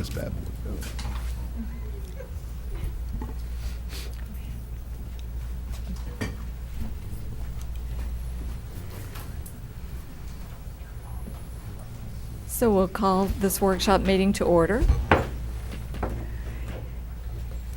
this bad boy go. So we'll call this workshop meeting to order.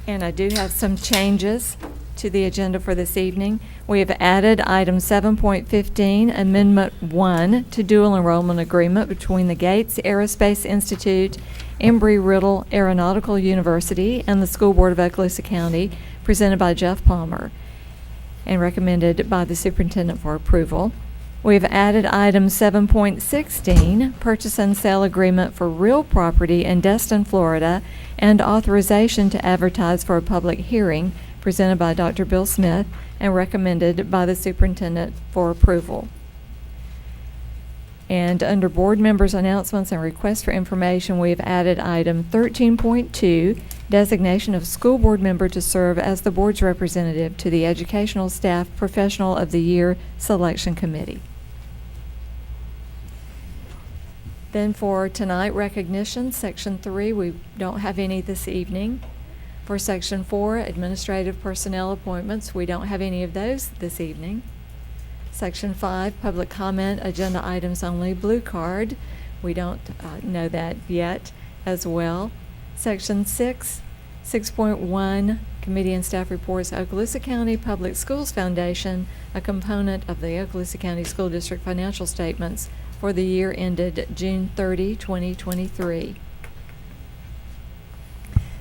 And I do have some changes to the agenda for this evening. We have added item 7.15, Amendment 1 to dual enrollment agreement between the Gates Aerospace Institute, Embry-Riddle Aeronautical University, and the School Board of Okaloosa County, presented by Jeff Palmer and recommended by the superintendent for approval. We have added item 7.16, purchase and sale agreement for real property in Destin, Florida, and authorization to advertise for a public hearing, presented by Dr. Bill Smith and recommended by the superintendent for approval. And under board members' announcements and requests for information, we have added item 13.2, designation of school board member to serve as the board's representative to the Educational Staff Professional of the Year Selection Committee. Then for tonight, recognition, Section 3, we don't have any this evening. For Section 4, administrative personnel appointments, we don't have any of those this evening. Section 5, public comment, agenda items only, blue card. We don't know that yet as well. Section 6, 6.1, committee and staff reports, Okaloosa County Public Schools Foundation, a component of the Okaloosa County School District financial statements for the year ended June 30, 2023.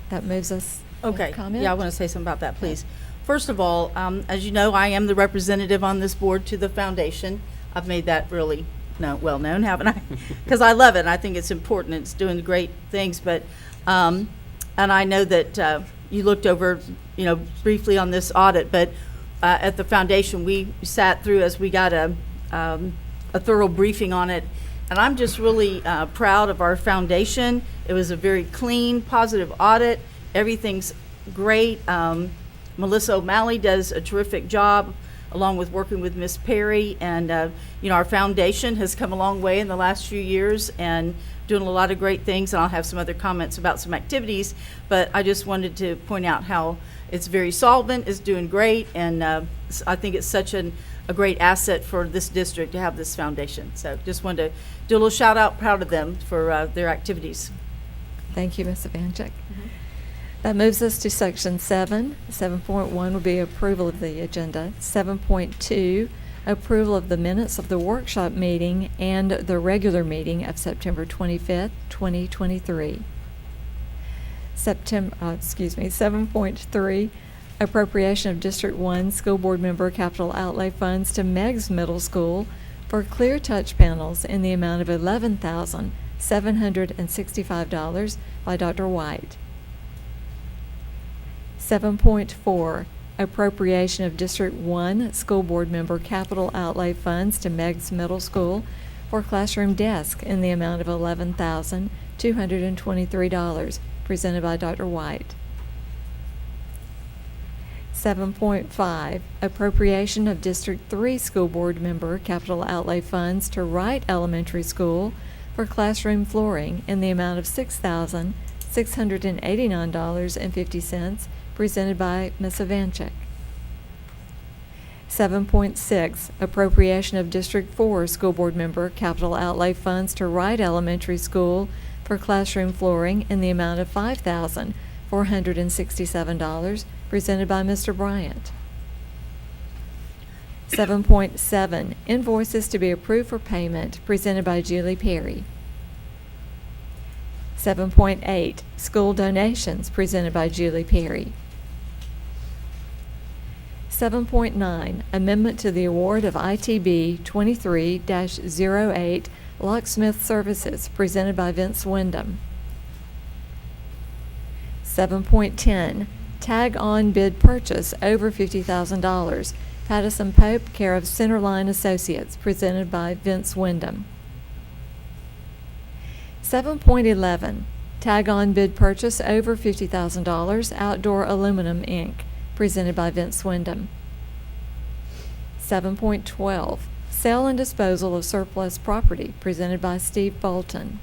That moves us. Okay, Comment? yeah, I want to say something about that, please. First of all, as you know, I am the representative on this board to the foundation. I've made that really well known, haven't I? Because I love it, and I think it's important. It's doing great things, but, and I know that you looked over, briefly on this audit, but at the foundation, we sat through as we got a thorough briefing on it, and I'm just really proud of our foundation. It was a very clean, positive audit. Everything's great. Melissa O'Malley does a terrific job, along with working with Miss Perry, and our foundation has come a long way in the last few years and doing a lot of great things, and I'll have some other comments about some activities, but I just wanted to point out how it's very solvent, it's doing great, and I think it's such a great asset for this district to have this foundation. So just wanted to do a little shout out, proud of them for their activities. Thank you, Ms. Ivanchik. That moves us to Section 7. 7.1 will be approval of the agenda. 7.2, approval of the minutes of the workshop meeting and the regular meeting of September 25th, 2023. 7.3, appropriation of District 1 School Board Member Capital Outlay Funds to Meigs Middle School for clear touch panels in the amount of $11,765 by Dr. White. 7.4, appropriation of District 1 School Board Member Capital Outlay Funds to Meigs Middle School for classroom desk in the amount of $11,223, presented by Dr. White. 7.5, appropriation of District 3 School Board Member Capital Outlay Funds to Wright Elementary School for classroom flooring in the amount of $6,689.50, presented by Ms. Ivanchik. 7.6, appropriation of District 4 School Board Member Capital Outlay Funds to Wright Elementary School for classroom flooring in the amount of $5,467, presented by Mr. Bryant. 7.7, invoices to be approved for payment, presented by Julie Perry. 7.8, school donations, presented by Julie Perry. 7.9, amendment to the award of ITB 23-08 locksmith services, presented by Vince Wyndham. 7.10, tag on bid purchase over $50,000, Pattison Pope, care of Centerline Associates, presented by Vince Wyndham. 7.11, tag on bid purchase over $50,000, Outdoor Aluminum Inc., presented by Vince Wyndham. 7.12, sale and disposal of surplus property, presented by Steve Bolton.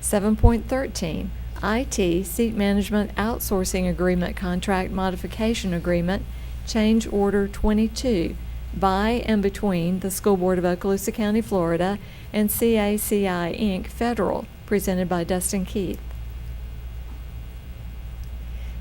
7.13, IT Seat Management Outsourcing Agreement Contract Modification Agreement, Change Order 22, by and between the School Board of Okaloosa County, Florida, and CACI, Inc., Federal, presented by Dustin Keith.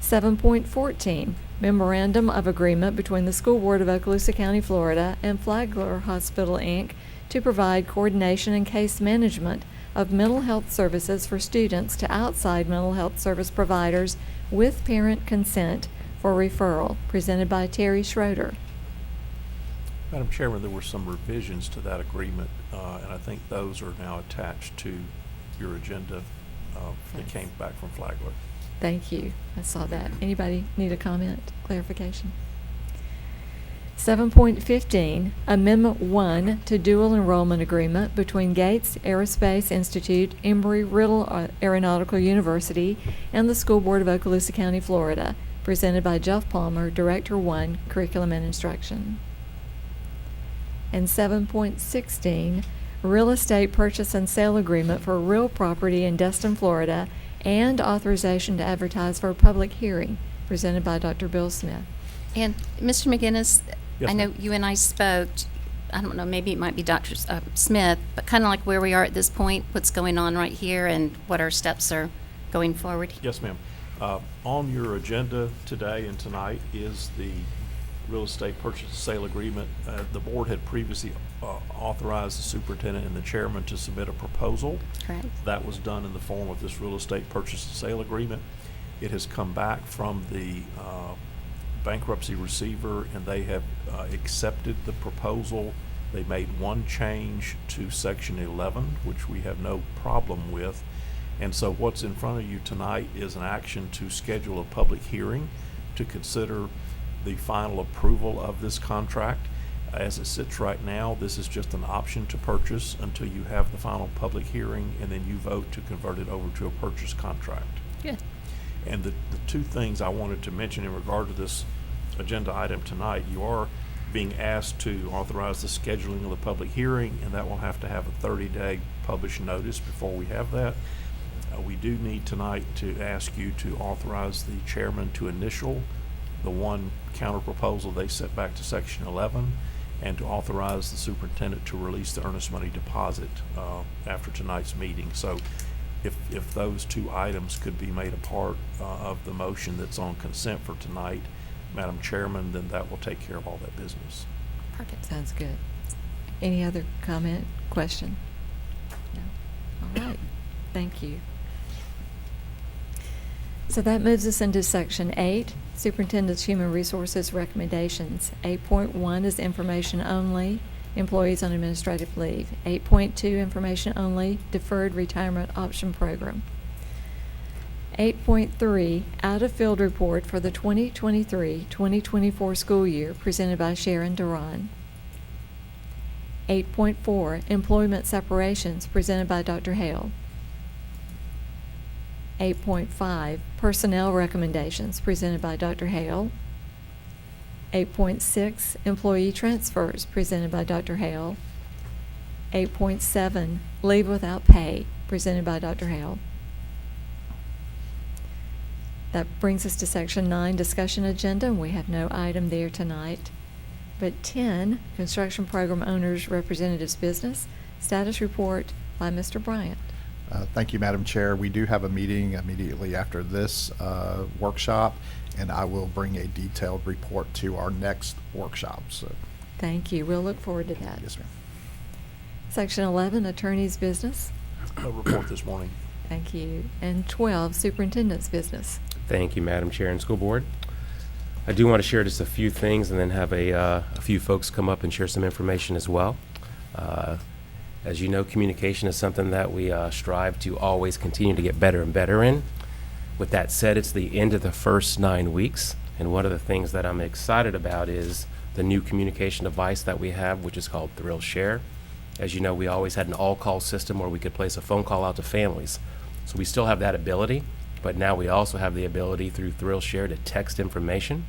7.14, Memorandum of Agreement between the School Board of Okaloosa County, Florida, and Flagler Hospital, Inc., to provide coordination and case management of mental health services for students to outside mental health service providers with parent consent for referral, presented by Terry Schroeder. Madam Chairman, there were some revisions to that agreement, and I think those are now attached to your agenda that Yes. came back from Flagler. Thank you. I saw that. Anybody need a comment, clarification? 7.15, Amendment 1 to Dual Enrollment Agreement between Gates Aerospace Institute, Embry-Riddle Aeronautical University, and the School Board of Okaloosa County, Florida, presented by Jeff Palmer, Director 1, Curriculum and Instruction. And 7.16, Real Estate Purchase and Sale Agreement for real property in Destin, Florida, and authorization to advertise for a public hearing, presented by Dr. Bill Smith. And Mr. McGinnis, Yes, I know ma'am. you and I spoke, I don't know, maybe it might be Dr. Smith, but kind of like where we are at this point, what's going on right here, and what our steps are going forward. Yes, ma'am. On your agenda today and tonight is the real estate purchase and sale agreement. The board had previously authorized the superintendent and the chairman to submit a proposal. Correct. That was done in the form of this real estate purchase and sale agreement. It has come back from the bankruptcy receiver, and they have accepted the proposal. They made one change to Section 11, which we have no problem with. And so what's in front of you tonight is an action to schedule a public hearing to consider the final approval of this contract. As it sits right now, this is just an option to purchase until you have the final public hearing, and then you vote to convert it over to a purchase contract. Good. And the two things I wanted to mention in regard to this agenda item tonight, you are being asked to authorize the scheduling of the public hearing, and that will have to have a 30-day published notice before we have that. We do need tonight to ask you to authorize the chairman to initial the one counter proposal they sent back to Section 11, and to authorize the superintendent to release the earnest money deposit after tonight's meeting. So if those two items could be made a part of the motion that's on consent for tonight, Madam Chairman, then that will take care of all that business. Perfect. Sounds good. Any other comment, question? No? All right. Thank you. So that moves us into Section 8, Superintendent's Human Resources Recommendations. 8.1 is information only, employees on administrative leave. 8.2, information only, deferred retirement option program. 8.3, out-of-field report for the 2023-2024 school year, presented by Sharon Duran. 8.4, employment separations, presented by Dr. Hale. 8.5, personnel recommendations, presented by Dr. Hale. 8.6, employee transfers, presented by Dr. Hale. 8.7, leave without pay, presented by Dr. Hale. That brings us to Section 9, discussion agenda, and we have no item there tonight. But 10, construction program owners' representatives business, status report by Mr. Bryant. Thank you, Madam Chair. We do have a meeting immediately after this workshop, and I will bring a detailed report to our next workshop. So, Thank you. We'll look forward to that. yes, ma'am. Section 11, attorney's business. A report this morning. Thank you. And 12, superintendent's business. Thank you, Madam Chair and School Board. I do want to share just a few things and then have a few folks come up and share some information as well. As you know, communication is something that we strive to always continue to get better and better in. With that said, it's the end of the first 9 weeks, and one of the things that I'm excited about is the new communication device that we have, which is called Thrill Share. As you know, we always had an all-call system where we could place a phone call out to families. So we still have that ability, but now we also have the ability through Thrill Share to text information.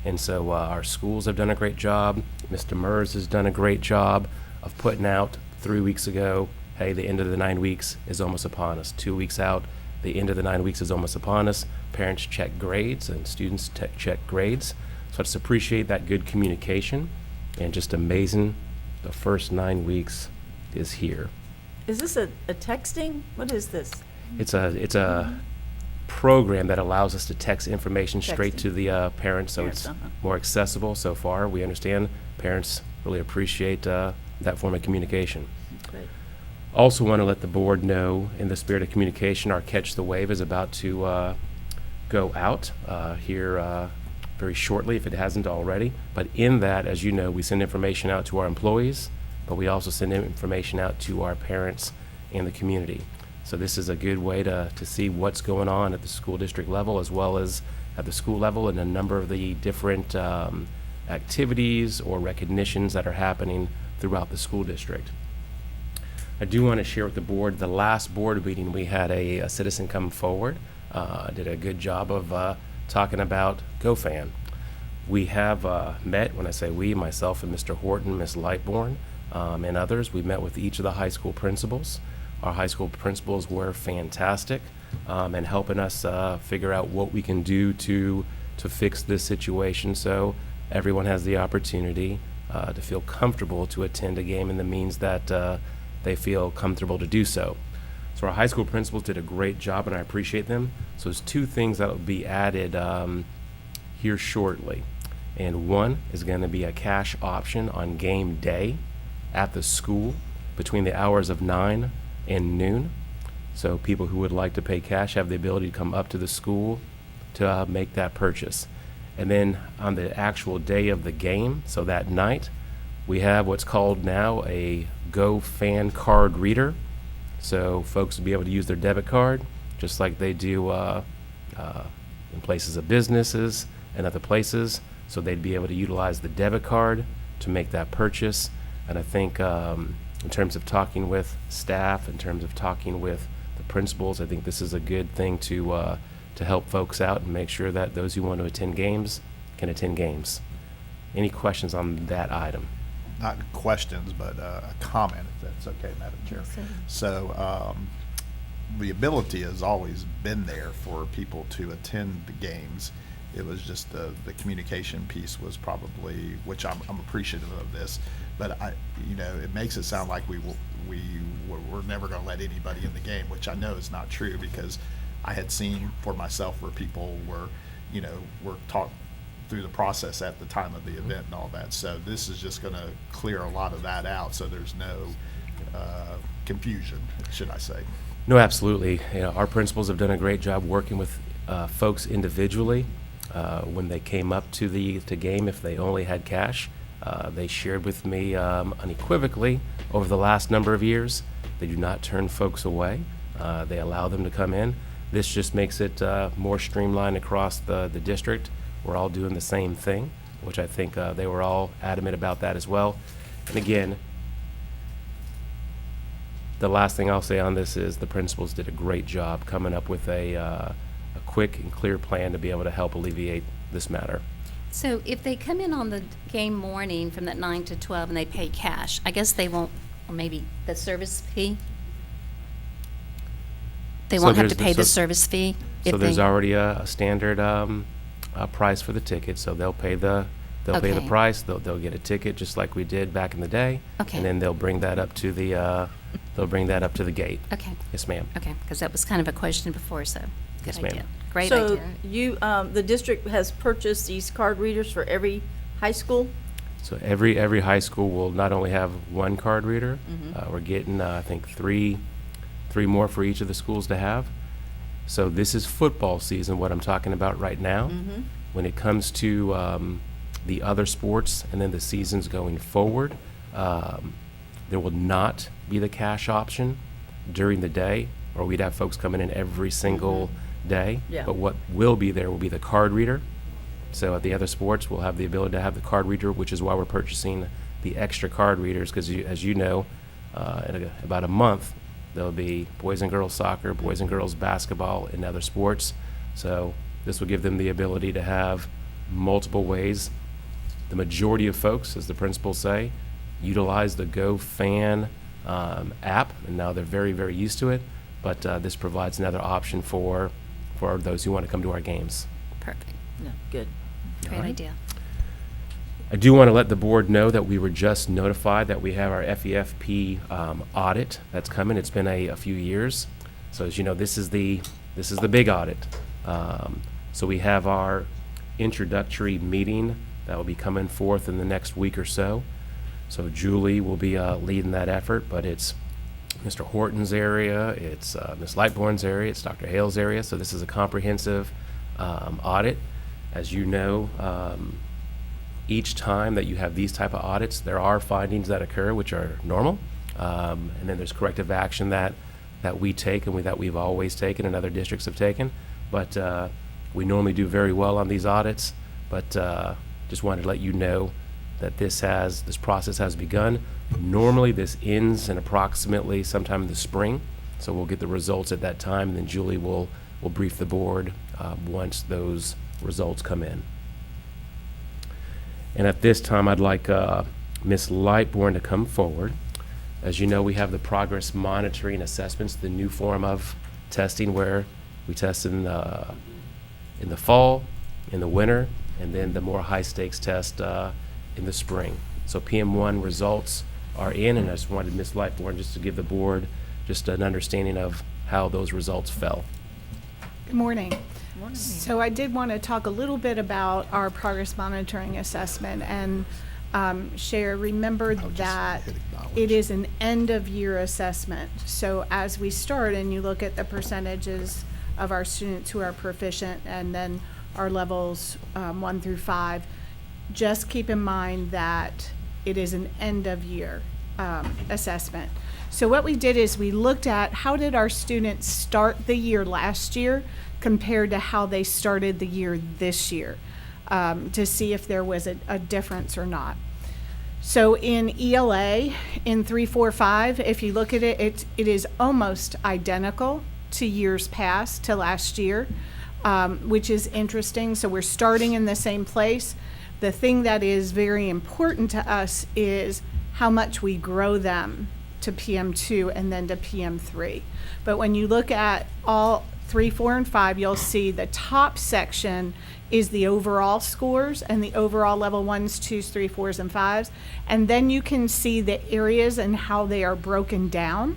And so our schools have done a great job. Mr. Mers has done a great job of putting out 3 weeks ago hey, the end of the 9 weeks is almost upon us. 2 weeks out, the end of the 9 weeks is almost upon us. Parents check grades and students check grades. So I just appreciate that good communication, and just amazing, the first 9 weeks is here. Is this a texting? What is this? It's a program that allows us to text information straight Texting. to the parents, so Parents, it's uh-huh. more accessible so far. We understand parents really appreciate that form of communication. Great. Also want to let the board know, in the spirit of communication, our Catch the Wave is about to go out here very shortly, if it hasn't already. But in that, as you know, we send information out to our employees, but we also send information out to our parents and the community. So this is a good way to see what's going on at the school district level, as well as at the school level, and a number of the different activities or recognitions that are happening throughout the school district. I do want to share with the board, the last board meeting, we had a citizen come forward, did a good job of talking about GoFan. We have met, when I say we, myself and Mr. Horton, Ms. Lightbourne, and others, we met with each of the high school principals. Our high school principals were fantastic in helping us figure out what we can do to fix this situation, so everyone has the opportunity to feel comfortable to attend a game in the means that they feel comfortable to do so. So our high school principals did a great job, and I appreciate them. So there's two things that will be added here shortly. And one is going to be a cash option on game day at the school between the hours of 9 and noon. So people who would like to pay cash have the ability to come up to the school to make that purchase. And then on the actual day of the game, so that night, we have what's called now a GoFan card reader. So folks will be able to use their debit card just like they do in places of businesses and other places. So they'd be able to utilize the debit card to make that purchase. And I think in terms of talking with staff, in terms of talking with the principals, I think this is a good thing to help folks out and make sure that those who want to attend games can attend games. Any questions on that item? Not questions, but a comment, if that's okay, Madam Chair. So the ability has always been there for people to attend the games. It was just the communication piece was probably, which I'm appreciative of this, but it makes it sound like we're never going to let anybody in the game, which I know is not true, because I had seen for myself where people were taught through the process at the time of the event and all that. So this is just going to clear a lot of that out, so there's no confusion, should I say. No, absolutely. Our principals have done a great job working with folks individually. When they came up to the game, if they only had cash, they shared with me unequivocally over the last number of years, they do not turn folks away. They allow them to come in. This just makes it more streamlined across the district. We're all doing the same thing, which I think they were all adamant about that as well. And again, the last thing I'll say on this is the principals did a great job coming up with a quick and clear plan to be able to help alleviate this matter. So if they come in on the game morning from that 9 to 12 and they pay cash, I guess they won't, or maybe the service fee? They So won't have to there's- pay the so- service fee? So if there's they- already a standard price for the ticket, so they'll pay the Okay. price, they'll get a ticket just like we did back in the day. Okay. And then they'll bring that up to the gate. Okay, Yes, ma'am. okay, because that was kind of a question before, so good Yes, ma'am. idea. Great So idea. the district has purchased these card readers for every high school? So every high school will not only have one card reader, Mm-hmm. we're getting, I think, three more for each of the schools to have. So this is football season, what I'm talking about right now. Mm-hmm. When it comes to the other sports and then the seasons going forward, there will not be the cash option during the day, or we'd have folks coming in every single day. Yeah. But what will be there will be the card reader. So at the other sports, we'll have the ability to have the card reader, which is why we're purchasing the extra card readers, because as you know, in about a month, there'll be boys and girls soccer, boys and girls basketball, and other sports. So this will give them the ability to have multiple ways. The majority of folks, as the principals say, utilize the GoFan app, and now they're very, very used to it. But this provides another option for those who want to come to our games. Perfect. No, good. Great idea. I do want to let the board know that we were just notified that we have our FEFP audit that's coming. It's been a few years. So as you know, this is the big audit. So we have our introductory meeting that will be coming forth in the next week or so. So Julie will be leading that effort, but it's Mr. Horton's area, it's Ms. Lightbourne's area, it's Dr. Hale's area. So this is a comprehensive audit. As you know, each time that you have these type of audits, there are findings that occur which are normal, and then there's corrective action that we take and that we've always taken and other districts have taken. But we normally do very well on these audits, but just wanted to let you know that this process has begun. Normally this ends in approximately sometime in the spring, so we'll get the results at that time, and then Julie will brief the board once those results come in. And at this time, I'd like Ms. Lightbourne to come forward. As you know, we have the progress monitoring assessments, the new form of testing where we test in the fall, in the winter, and then the more high-stakes test in the spring. So PM1 results are in, and I just wanted Ms. Lightbourne just to give the board just an understanding of how those results fell. Good morning. So I did want to talk a little bit about our progress monitoring assessment and share, remember that it is an end-of-year assessment. So as we start and you look at the percentages of our students who are proficient and then our levels 1 through 5, just keep in mind that it is an end-of-year assessment. So what we did is we looked at how did our students start the year last year compared to how they started the year this year, to see if there was a difference or not. So in ELA, in 3, 4, 5, if you look at it, it is almost identical to years past, to last year, which is interesting. So we're starting in the same place. The thing that is very important to us is how much we grow them to PM2 and then to PM3. But when you look at all 3, 4, and 5, you'll see the top section is the overall scores and the overall level 1s, 2s, 3, 4s, and 5s. And then you can see the areas and how they are broken down.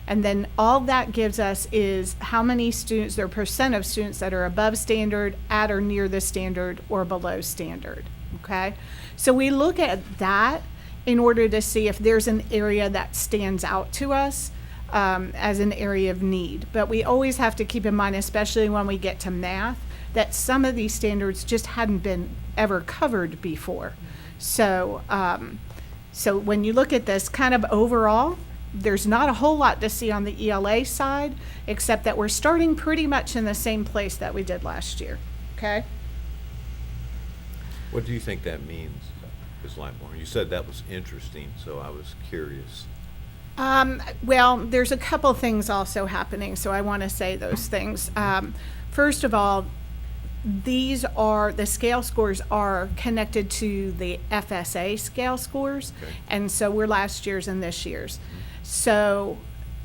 And then all that gives us is how many students, their percent of students that are above standard, at or near the standard, or below standard, okay? So we look at that in order to see if there's an area that stands out to us as an area of need. But we always have to keep in mind, especially when we get to math, that some of these standards just hadn't been ever covered before. So, so when you look at this kind of overall, there's not a whole lot to see on the ELA side, except that we're starting pretty much in the same place that we did last year, okay? What do you think that means, Ms. Lightbourne? You said that was interesting, so I was curious. Well, there's a couple things also happening, so I want to say those things. First of all, the scale scores are connected to the FSA scale scores, Okay. and so we're last year's and this year's. So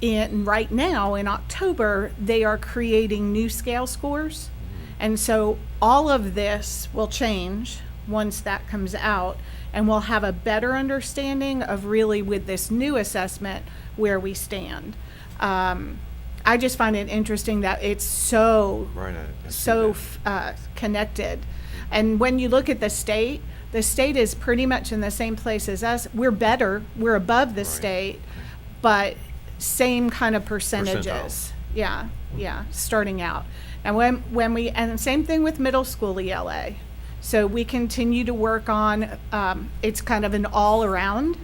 right now, in October, they are creating new scale scores, and so all of this will change once that comes out, and we'll have a better understanding of really with this new assessment where we stand. I just find it interesting that it's so Right, I see that. connected. And when you look at the state is pretty much in the same place as us. We're better, we're above the Right. state, but same kind of percentages. Percentile. Yeah, starting out. And and same thing with middle school ELA. So we continue to work on, it's kind of an all-around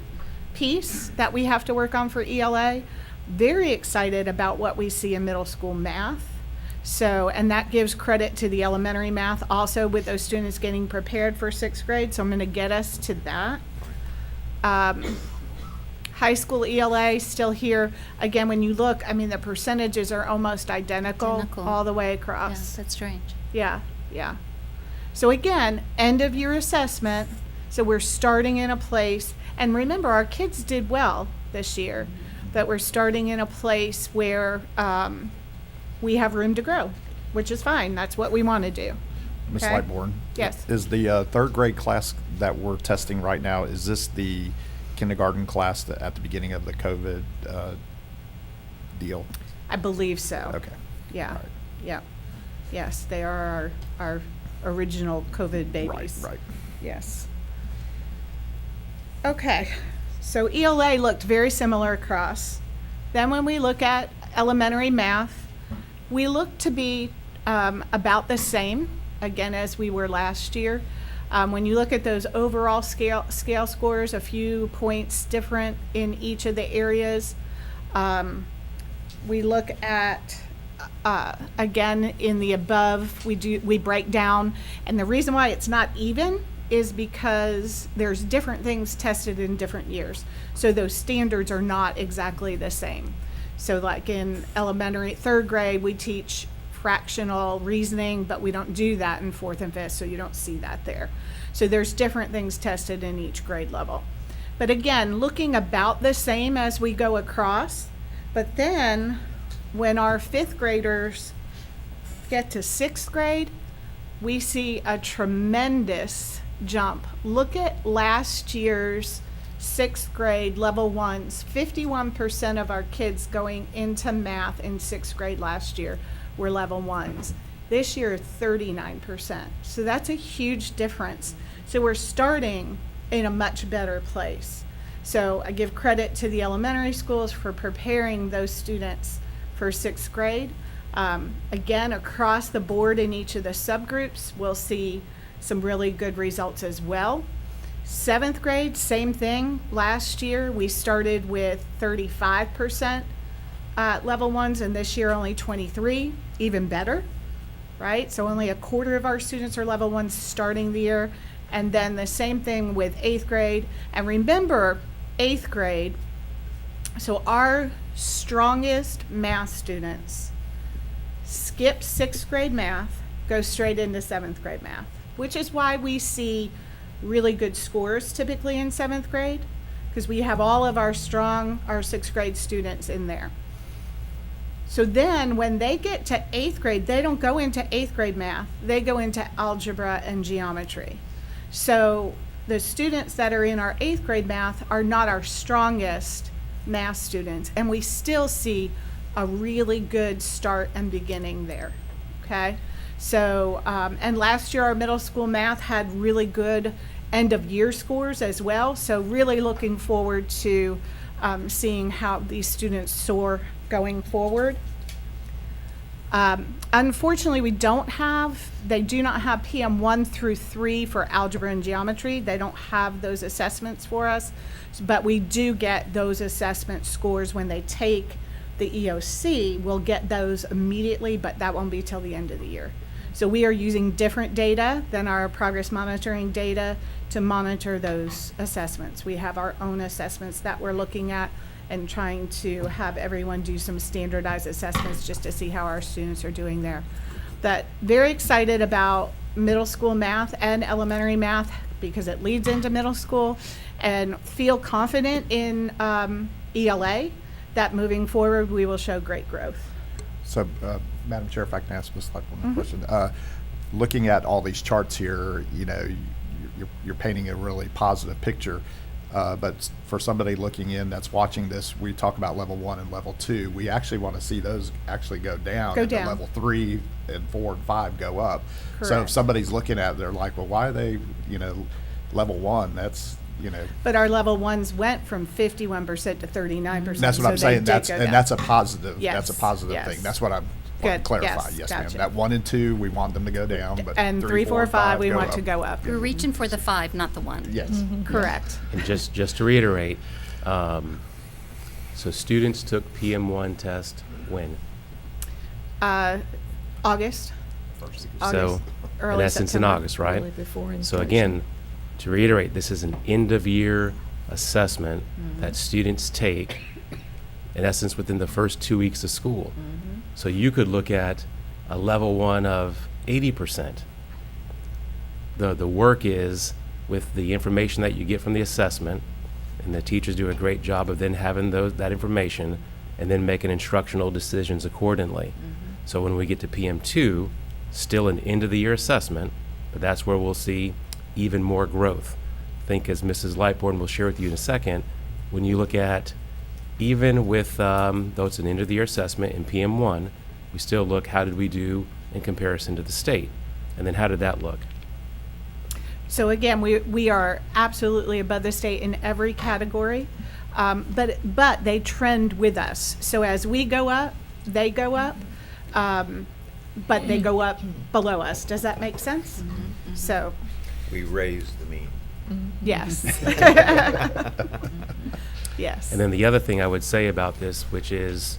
piece that we have to work on for ELA. Very excited about what we see in middle school math. So, and that gives credit to the elementary math also with those students getting prepared for 6th grade. So I'm going to get us to that. High school ELA still here. Again, when you look, I mean, the percentages are almost identical Identical. all the way Yeah, across. that's strange. Yeah. So again, end of year assessment. So we're starting in a place, and remember, our kids did well this year, that we're starting in a place where we have room to grow, which is fine. That's what we want to do. Ms. Okay. Lightborn? Yes. Is the third grade class that we're testing right now, is this the kindergarten class that at the beginning of the COVID deal? I believe so. Okay. Yeah, All right. yeah. Yes, they are our original COVID babies. Right, right. Yes. Okay, so ELA looked very similar across. Then when we look at elementary math, we look to be about the same, again, as we were last year. When you look at those overall scale scores, a few points different in each of the areas. We look at, again, in the above, we break down, and the reason why it's not even is because there's different things tested in different years. So those standards are not exactly the same. So like in elementary, third grade, we teach fractional reasoning, but we don't do that in fourth and fifth, so you don't see that there. So there's different things tested in each grade level. But again, looking about the same as we go across, but then when our fifth graders get to sixth grade, we see a tremendous jump. Look at last year's sixth grade level ones. 51% of our kids going into math in sixth grade last year were level ones. This year, 39%. So that's a huge difference. So we're starting in a much better place. So I give credit to the elementary schools for preparing those students for sixth grade. Again, across the board in each of the subgroups, we'll see some really good results as well. Seventh grade, same thing. Last year, we started with 35% level ones, and this year only 23, even better, right? So only a quarter of our students are level ones starting the year. And then the same thing with eighth grade. And remember, eighth grade, so our strongest math students skip sixth grade math, go straight into seventh grade math, which is why we see really good scores typically in seventh grade, because we have all of our sixth grade students in there. So then when they get to eighth grade, they don't go into eighth grade math, they go into algebra and geometry. So the students that are in our eighth grade math are not our strongest math students, and we still see a really good start and beginning there, okay? So, and last year our middle school math had really good end of year scores as well, so really looking forward to seeing how these students soar going forward. Unfortunately, they do not have PM 1 through 3 for algebra and geometry. They don't have those assessments for us, but we do get those assessment scores when they take the EOC. We'll get those immediately, but that won't be till the end of the year. So we are using different data than our progress monitoring data to monitor those assessments. We have our own assessments that we're looking at and trying to have everyone do some standardized assessments just to see how our students are doing there. But very excited about middle school math and elementary math because it leads into middle school, and feel confident in ELA that moving forward we will show great growth. So, Madam Chair, if I can ask Ms. Lightborn a question. Looking at all these charts here, you know, you're painting a really positive picture. But for somebody looking in that's watching this, we talk about level 1 and level 2. We actually want to see those actually go down. And down. level 3 and 4 and 5 go up. So if Correct. somebody's looking at it, they're like, well, why are they, level 1? That's, But our level ones went from 51% to 39%. that's what so I'm saying. they did go down. That's a positive. That's a Yes, positive yes. thing. That's what I'm Good, want to clarify. yes, Yes, ma'am. gotcha. That 1 and 2, we want them to go down, but And 3, 4, 5, we want to go up. We're reaching for the 5, not the 1. Yes. Correct. And just to reiterate, so students took PM1 test when? August. So, early in essence, in September. August, right? Early before So instruction. again, to reiterate, this is an end-of-year assessment that students take, in essence, within the first 2 weeks of school. So you could look at a level 1 of 80%. The work is with the information that you get from the assessment And the teachers do a great job of then having that information and then making instructional decisions accordingly. So when we get to PM2, still an end-of-the-year assessment, but that's where we'll see even more growth. I think, as Mrs. Lightbourne will share with you in a second, when you look at, even with, though it's an end-of-the-year assessment in PM1, we still look, how did we do in comparison to the state? And then how did that look? So again, we are absolutely above the state in every category, but they trend with us. So as we go up, they go up, but they go up below us. Does that make sense? So, We raised the mean. yes. Yes. And then the other thing I would say about this, which is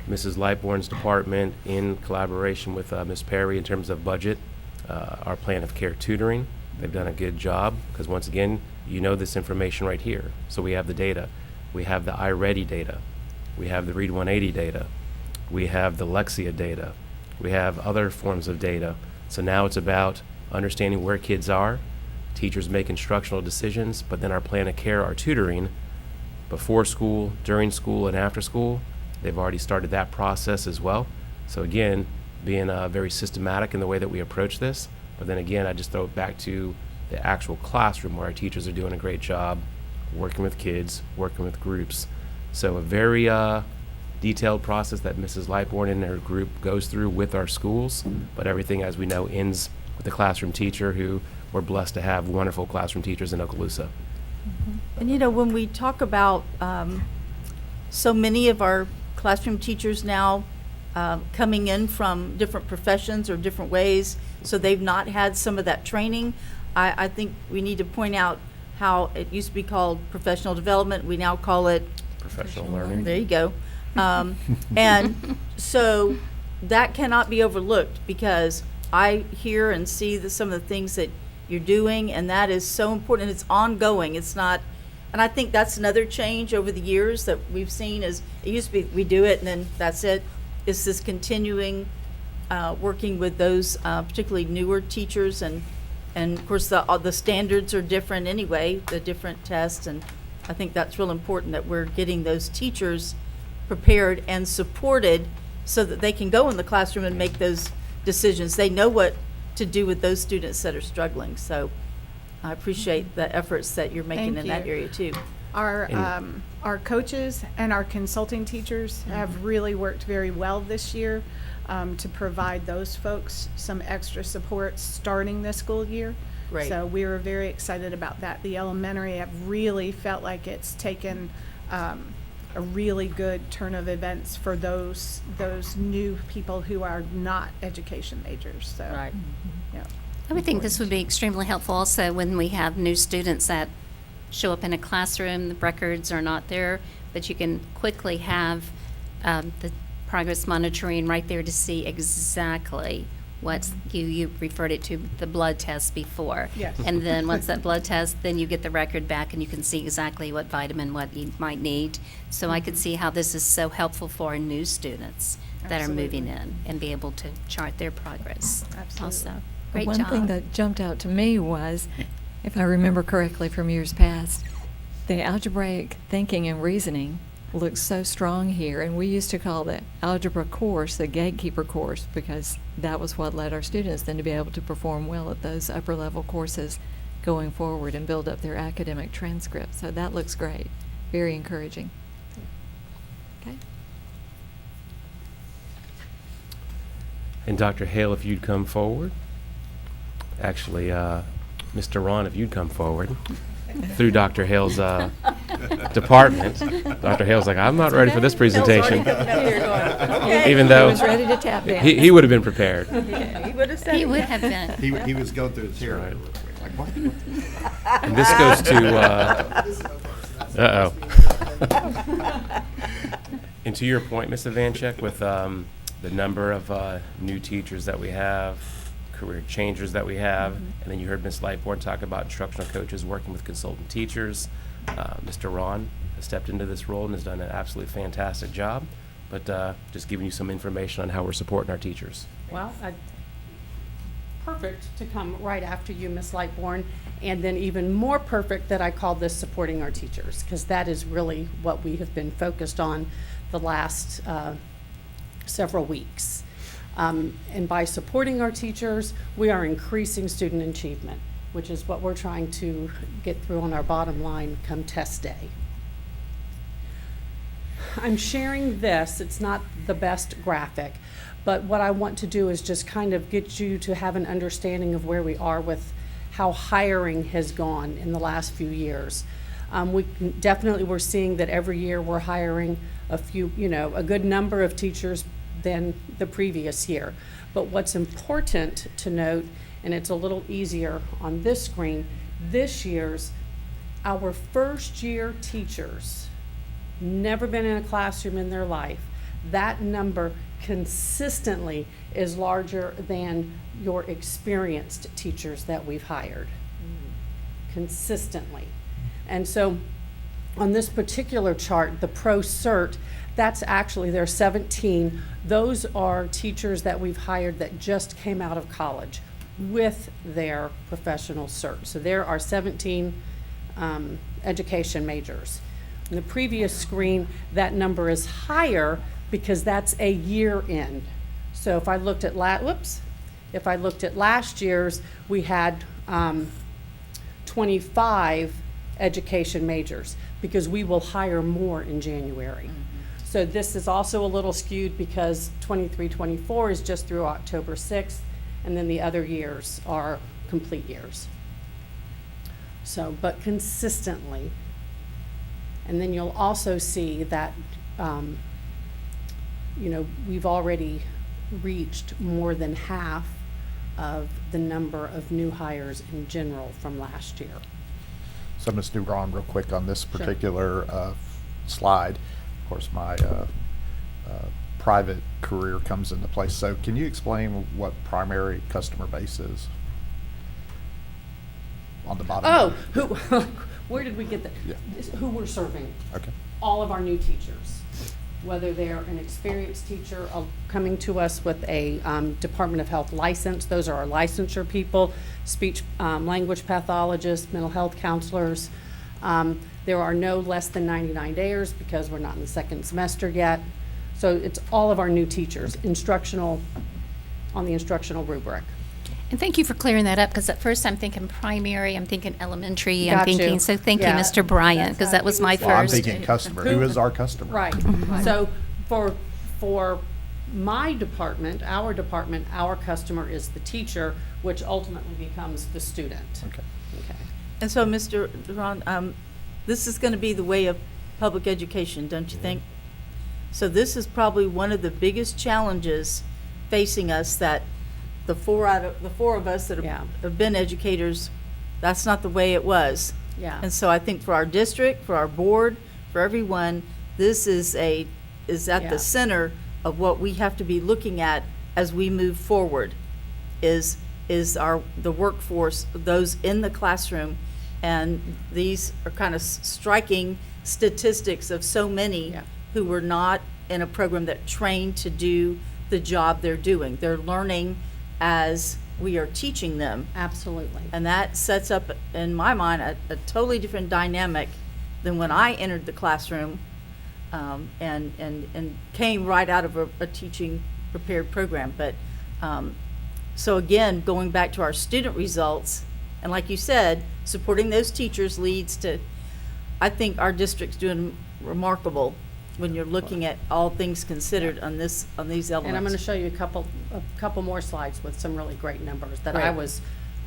Mrs. Lightbourne's department, in collaboration with Ms. Perry in terms of budget, our plan of care tutoring, they've done a good job, because once again, you know this information right here. So we have the data. We have the iReady data. We have the Read 180 data. We have the Lexia data. We have other forms of data. So now it's about understanding where kids are, teachers make instructional decisions, but then our plan of care, our tutoring, before school, during school, and after school, they've already started that process as well. So again, being very systematic in the way that we approach this. But then again, I just throw it back to the actual classroom, where our teachers are doing a great job working with kids, working with groups. So a very detailed process that Mrs. Lightbourne and her group goes through with our schools, but everything, as we know, ends with the classroom teacher, who we're blessed to have wonderful classroom teachers in Okaloosa. And you know, when we talk about so many of our classroom teachers now coming in from different professions or different ways, so they've not had some of that training, I think we need to point out how it used to be called professional development. We now call it, Professional learning. there you go. And so that cannot be overlooked, because I hear and see some of the things that you're doing, and that is so important. It's ongoing. It's not, and I think that's another change over the years that we've seen. Is it used to be we do it and then that's it. It's this continuing working with those particularly newer teachers, and of course the standards are different anyway, the different tests, and I think that's real important that we're getting those teachers prepared and supported so that they can go in the classroom and make those decisions. They know what to do with those students that are struggling. So I appreciate the efforts that you're making Thank in that you. area too. Our coaches and our consulting teachers have really worked very well this year to provide those folks some extra support starting this school year. Great. So we were very excited about that. The elementary have really felt like it's taken a really good turn of events for those new people who are not education majors. So, Right. yeah. I would think this would be extremely helpful also when we have new students that show up in a classroom, the records are not there, but you can quickly have the progress monitoring right there to see exactly what you referred it to, the blood test before. Yes. And then once that blood test, then you get the record back and you can see exactly what vitamin, what you might need. So I could see how this is so helpful for our new students that are moving Absolutely. in and be able to chart their progress Absolutely. also. Great One job. thing that jumped out to me was, if I remember correctly from years past, the algebraic thinking and reasoning looks so strong here, and we used to call the algebra course the gatekeeper course, because that was what led our students then to be able to perform well at those upper level courses going forward and build up their academic transcript. So that looks great, very encouraging. Okay. And Dr. Hale, if you'd come forward. Actually, Mr. Ron, if you'd come forward. Through Dr. Hale's department. Dr. Hale's like, I'm not ready for this presentation. Even He though was ready to tap dance. he would have been prepared. He would have said He it. would have been. He was going through his hair. Right. Like, what? And this goes to, uh-oh. And to your point, Ms. Ivanchek, with the number of new teachers that we have, career changers that we have, and then you heard Ms. Lightbourne talk about instructional coaches working with consultant teachers. Mr. Ron has stepped into this role and has done an absolutely fantastic job, but just giving you some information on how we're supporting our teachers. Well, perfect to come right after you, Ms. Lightborn, and then even more perfect that I call this supporting our teachers, because that is really what we have been focused on the last several weeks. And by supporting our teachers, we are increasing student achievement, which is what we're trying to get through on our bottom line come test day. I'm sharing this, it's not the best graphic, but what I want to do is just kind of get you to have an understanding of where we are with how hiring has gone in the last few years. Definitely we're seeing that every year we're hiring a good number of teachers than the previous year. But what's important to note, and it's a little easier on this screen, this year's, our first year teachers, never been in a classroom in their life, that number consistently is larger than your experienced teachers that we've hired. Consistently. And so on this particular chart, the Pro Cert, that's actually, there are 17. Those are teachers that we've hired that just came out of college with their professional cert. So there are 17 education majors. In the previous screen, that number is higher because that's a year end. So if I looked at last year's, we had 25 education majors because we will hire more in January. So this is also a little skewed because 23-24 is just through October 6th, and then the other years are complete years. So, but consistently. And then you'll also see that, we've already reached more than half of the number of new hires in general from last year. So Ms. Duran, real quick on this particular slide, of course, my private career comes into place. So can you explain what primary customer base is on the bottom? Where did we get that? Yeah. Who we're serving. Okay. All of our new teachers, whether they're an experienced teacher coming to us with a Department of Health license. Those are our licensure people, speech language pathologists, mental health counselors. There are no less than 99 days because we're not in the second semester yet. So it's all of our new teachers, on the instructional rubric. And thank you for clearing that up, because at first I'm thinking primary, I'm thinking elementary, I'm Got you. thinking, so thank you, Yeah. Mr. Bryant, That's because how that was he my was- Well, I'm first. thinking customer. Who is our customer? Right. So for my department, our customer is the teacher, which ultimately becomes the student. Okay. Okay. And so, Mr. Duran, this is going to be the way of public education, don't you think? So this is probably one of the biggest challenges facing us, that the four of us that Yeah. have been educators, that's not the way it was. Yeah. And so I think for our district, for our board, for everyone, this is at Yeah. the center of what we have to be looking at as we move forward, is the workforce, those in the classroom. And these are kind of striking statistics of so many Yeah. who were not in a program that trained to do the job they're doing. They're learning as we are teaching them. Absolutely. And that sets up, in my mind, a totally different dynamic than when I entered the classroom and came right out of a teaching prepared program. But so again, going back to our student results, and like you said, supporting those teachers leads to, I think our district's doing remarkable when you're looking at all things considered on these elements. And I'm going to show you a couple more slides with some really great numbers that I Great. was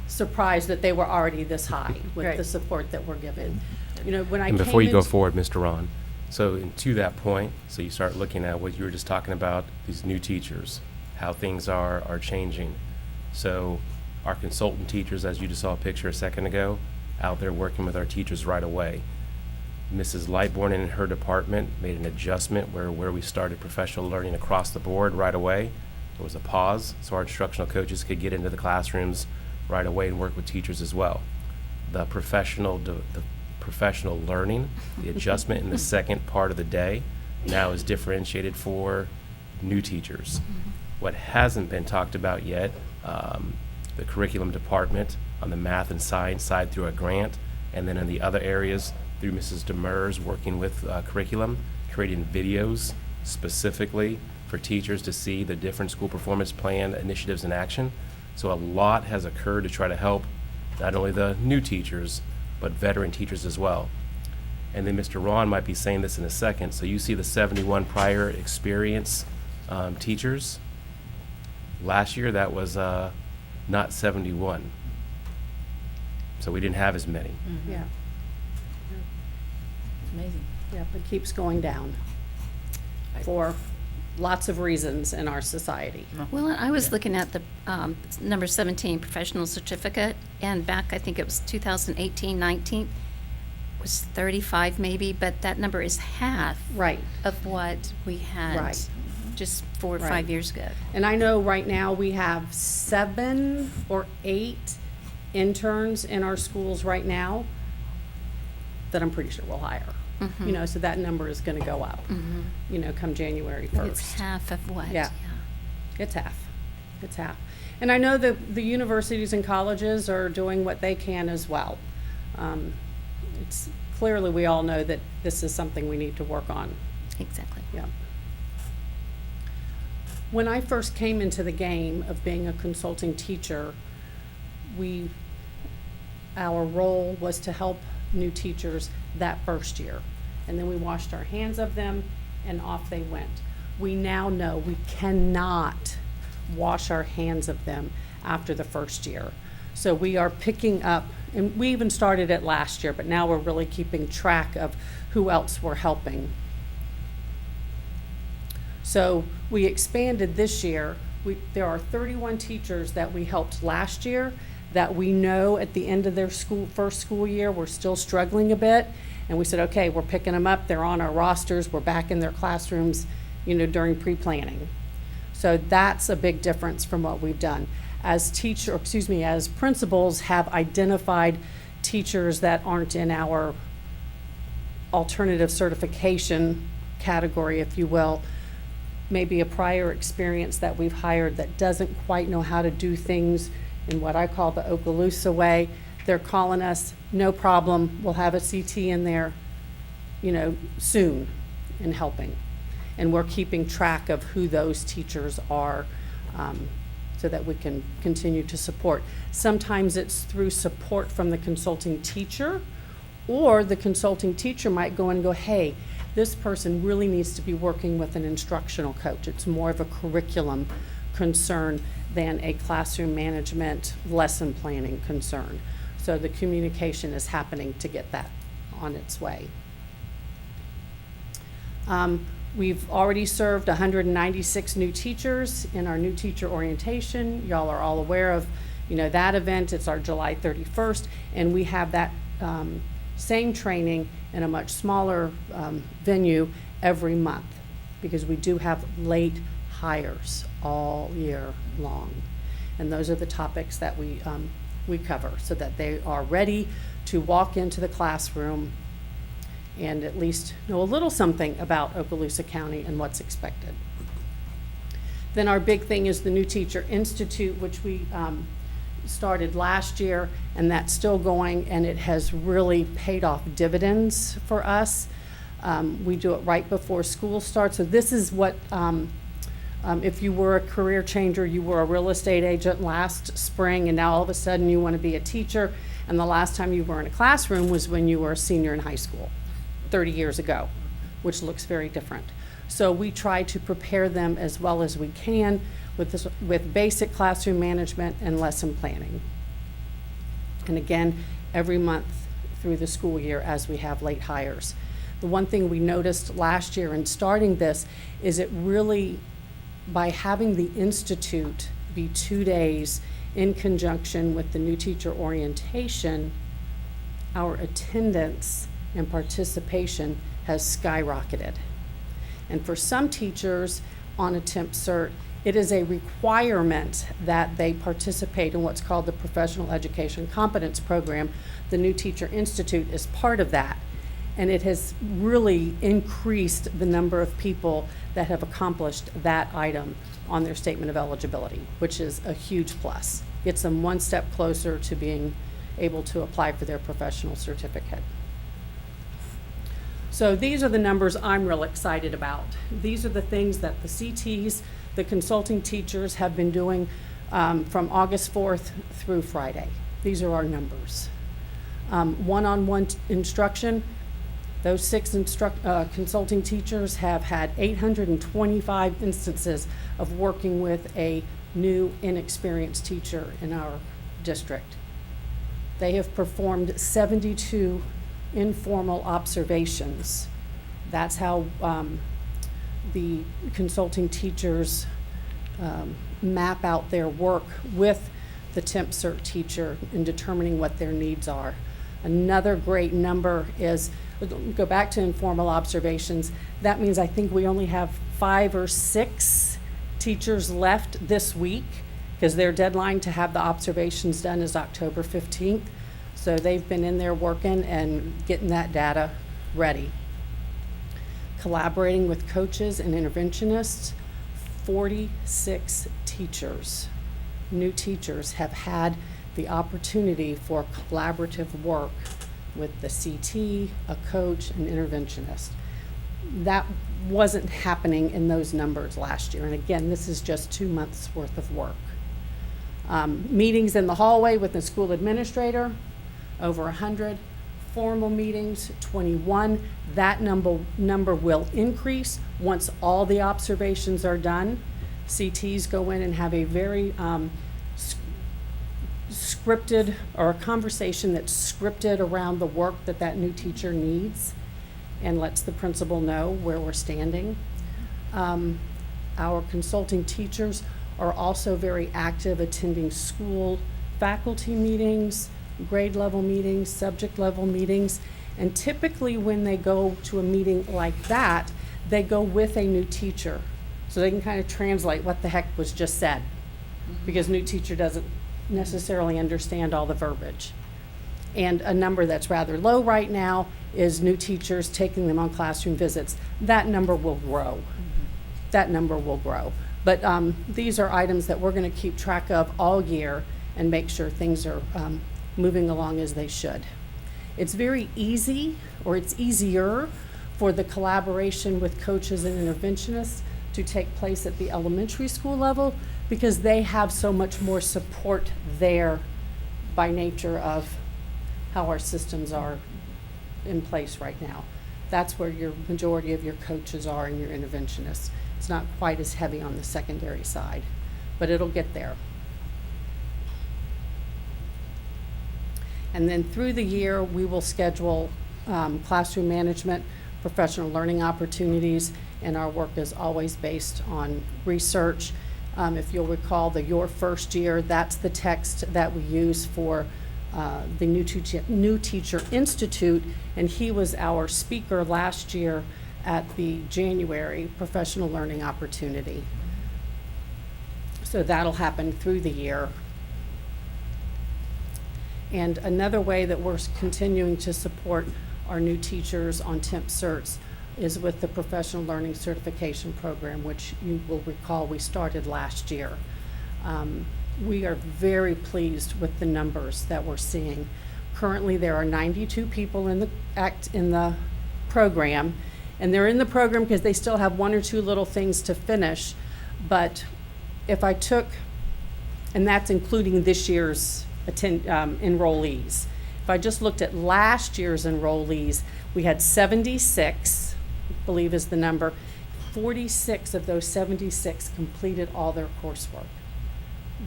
surprised that they were already this high with Great. the support that we're given. When I And came before you go into- forward, Mr. Ron, so to that point, so you start looking at what you were just talking about, these new teachers, how things are changing. So our consultant teachers, as you just saw a picture a second ago, out there working with our teachers right away. Mrs. Lightborn and her department made an adjustment where we started professional learning across the board right away. There was a pause, so our instructional coaches could get into the classrooms right away and work with teachers as well. The professional learning, the adjustment in the second part of the day now is differentiated for new teachers. What hasn't been talked about yet, the curriculum department on the math and science side through a grant, and then in the other areas through Mrs. Demers working with curriculum, creating videos specifically for teachers to see the different school performance plan initiatives in action. So a lot has occurred to try to help not only the new teachers, but veteran teachers as well. And then Mr. Ron might be saying this in a second. So you see the 71 prior experience teachers. Last year, that was not 71. So we didn't have as many. Yeah, It's amazing. yeah, it keeps going down for lots of reasons in our society. Well, I was looking at the number 17, professional certificate, and back, I think it was 2018, 19, was 35 maybe, but that number is half Right. of what we had Right. just 4 or Right. 5 years ago. And I know right now we have 7 or 8 interns in our schools right now that I'm pretty sure we'll hire. You know, so that number is gonna go up, you know, come January I think it's 1st. half of what? Yeah. It's half. It's half. And I know that the universities and colleges are doing what they can as well. It's clearly, we all know that this is something we need to work on. Exactly. Yeah. When I first came into the game of being a consulting teacher, our role was to help new teachers that first year. And then we washed our hands of them and off they went. We now know we cannot wash our hands of them after the first year. So we are picking up, and we even started it last year, but now we're really keeping track of who else we're helping. So we expanded this year. There are 31 teachers that we helped last year that we know at the end of their first school year, we're still struggling a bit. And we said, okay, we're picking them up. They're on our rosters. We're back in their classrooms, you know, during pre-planning. So that's a big difference from what we've done. As principals have identified teachers that aren't in our alternative certification category, if you will, maybe a prior experience that we've hired that doesn't quite know how to do things in what I call the Okaloosa way. They're calling us, no problem, we'll have a CT in there, you know, soon and helping. And we're keeping track of who those teachers are so that we can continue to support. Sometimes it's through support from the consulting teacher, or the consulting teacher might go and go, hey, this person really needs to be working with an instructional coach. It's more of a curriculum concern than a classroom management lesson planning concern. So the communication is happening to get that on its way. We've already served 196 new teachers in our new teacher orientation. Y'all are all aware of, you know, that event. It's our July 31st, and we have that same training in a much smaller venue every month, because we do have late hires all year long. And those are the topics that we cover, so that they are ready to walk into the classroom and at least know a little something about Okaloosa County and what's expected. Then our big thing is the New Teacher Institute, which we started last year, and that's still going, and it has really paid off dividends for us. We do it right before school starts. So this is what, if you were a career changer, you were a real estate agent last spring, and now all of a sudden you want to be a teacher, and the last time you were in a classroom was when you were a senior in high school, 30 years ago, which looks very different. So we try to prepare them as well as we can with basic classroom management and lesson planning. And again, every month through the school year as we have late hires. The one thing we noticed last year in starting this is it really, by having the Institute be 2 days in conjunction with the new teacher orientation, our attendance and participation has skyrocketed. And for some teachers on a temp cert, it is a requirement that they participate in what's called the Professional Education Competence Program. The New Teacher Institute is part of that. And it has really increased the number of people that have accomplished that item on their statement of eligibility, which is a huge plus. gets them one step closer to being able to apply for their professional certificate. So these are the numbers I'm real excited about. These are the things that the CTs, the consulting teachers have been doing from August 4th through Friday. These are our numbers. One-on-one instruction, those 6 consulting teachers have had 825 instances of working with a new, inexperienced teacher in our district. They have performed 72 informal observations. That's how the consulting teachers map out their work with the temp cert teacher in determining what their needs are. Another great number is, go back to informal observations, that means I think we only have 5 or 6 teachers left this week, because their deadline to have the observations done is October 15th. So they've been in there working and getting that data ready. Collaborating with coaches and interventionists, 46 teachers, new teachers, have had the opportunity for collaborative work with the CT, a coach, an interventionist. That wasn't happening in those numbers last year. And again, this is just 2 months worth of work. Meetings in the hallway with the school administrator, over 100. Formal meetings, 21. That number will increase once all the observations are done. CTs go in and have a very scripted, or a conversation that's scripted around the work that new teacher needs, and lets the principal know where we're standing. Our consulting teachers are also very active attending school faculty meetings, grade level meetings, subject level meetings, and typically when they go to a meeting like that, they go with a new teacher, so they can kind of translate what the heck was just said, because new teacher doesn't necessarily understand all the verbiage. And a number that's rather low right now is new teachers taking them on classroom visits. That number will grow. That number will grow. But these are items that we're going to keep track of all year and make sure things are moving along as they should. It's very easy, or it's easier, for the collaboration with coaches and interventionists to take place at the elementary school level, because they have so much more support there by nature of how our systems are in place right now. That's where your majority of your coaches are and your interventionists. It's not quite as heavy on the secondary side, but it'll get there. And then through the year, we will schedule classroom management, professional learning opportunities, and our work is always based on research. If you'll recall, Your First Year, that's the text that we use for the New Teacher Institute, and he was our speaker last year at the January Professional Learning Opportunity. So that'll happen through the year. And another way that we're continuing to support our new teachers on temp certs is with the Professional Learning Certification Program, which you will recall we started last year. We are very pleased with the numbers that we're seeing. Currently, there are 92 people in the program, and they're in the program because they still have 1 or 2 little things to finish. But if I took, and that's including this year's enrollees. If I just looked at last year's enrollees, we had 76, I believe is the number. 46 of those 76 completed all their coursework.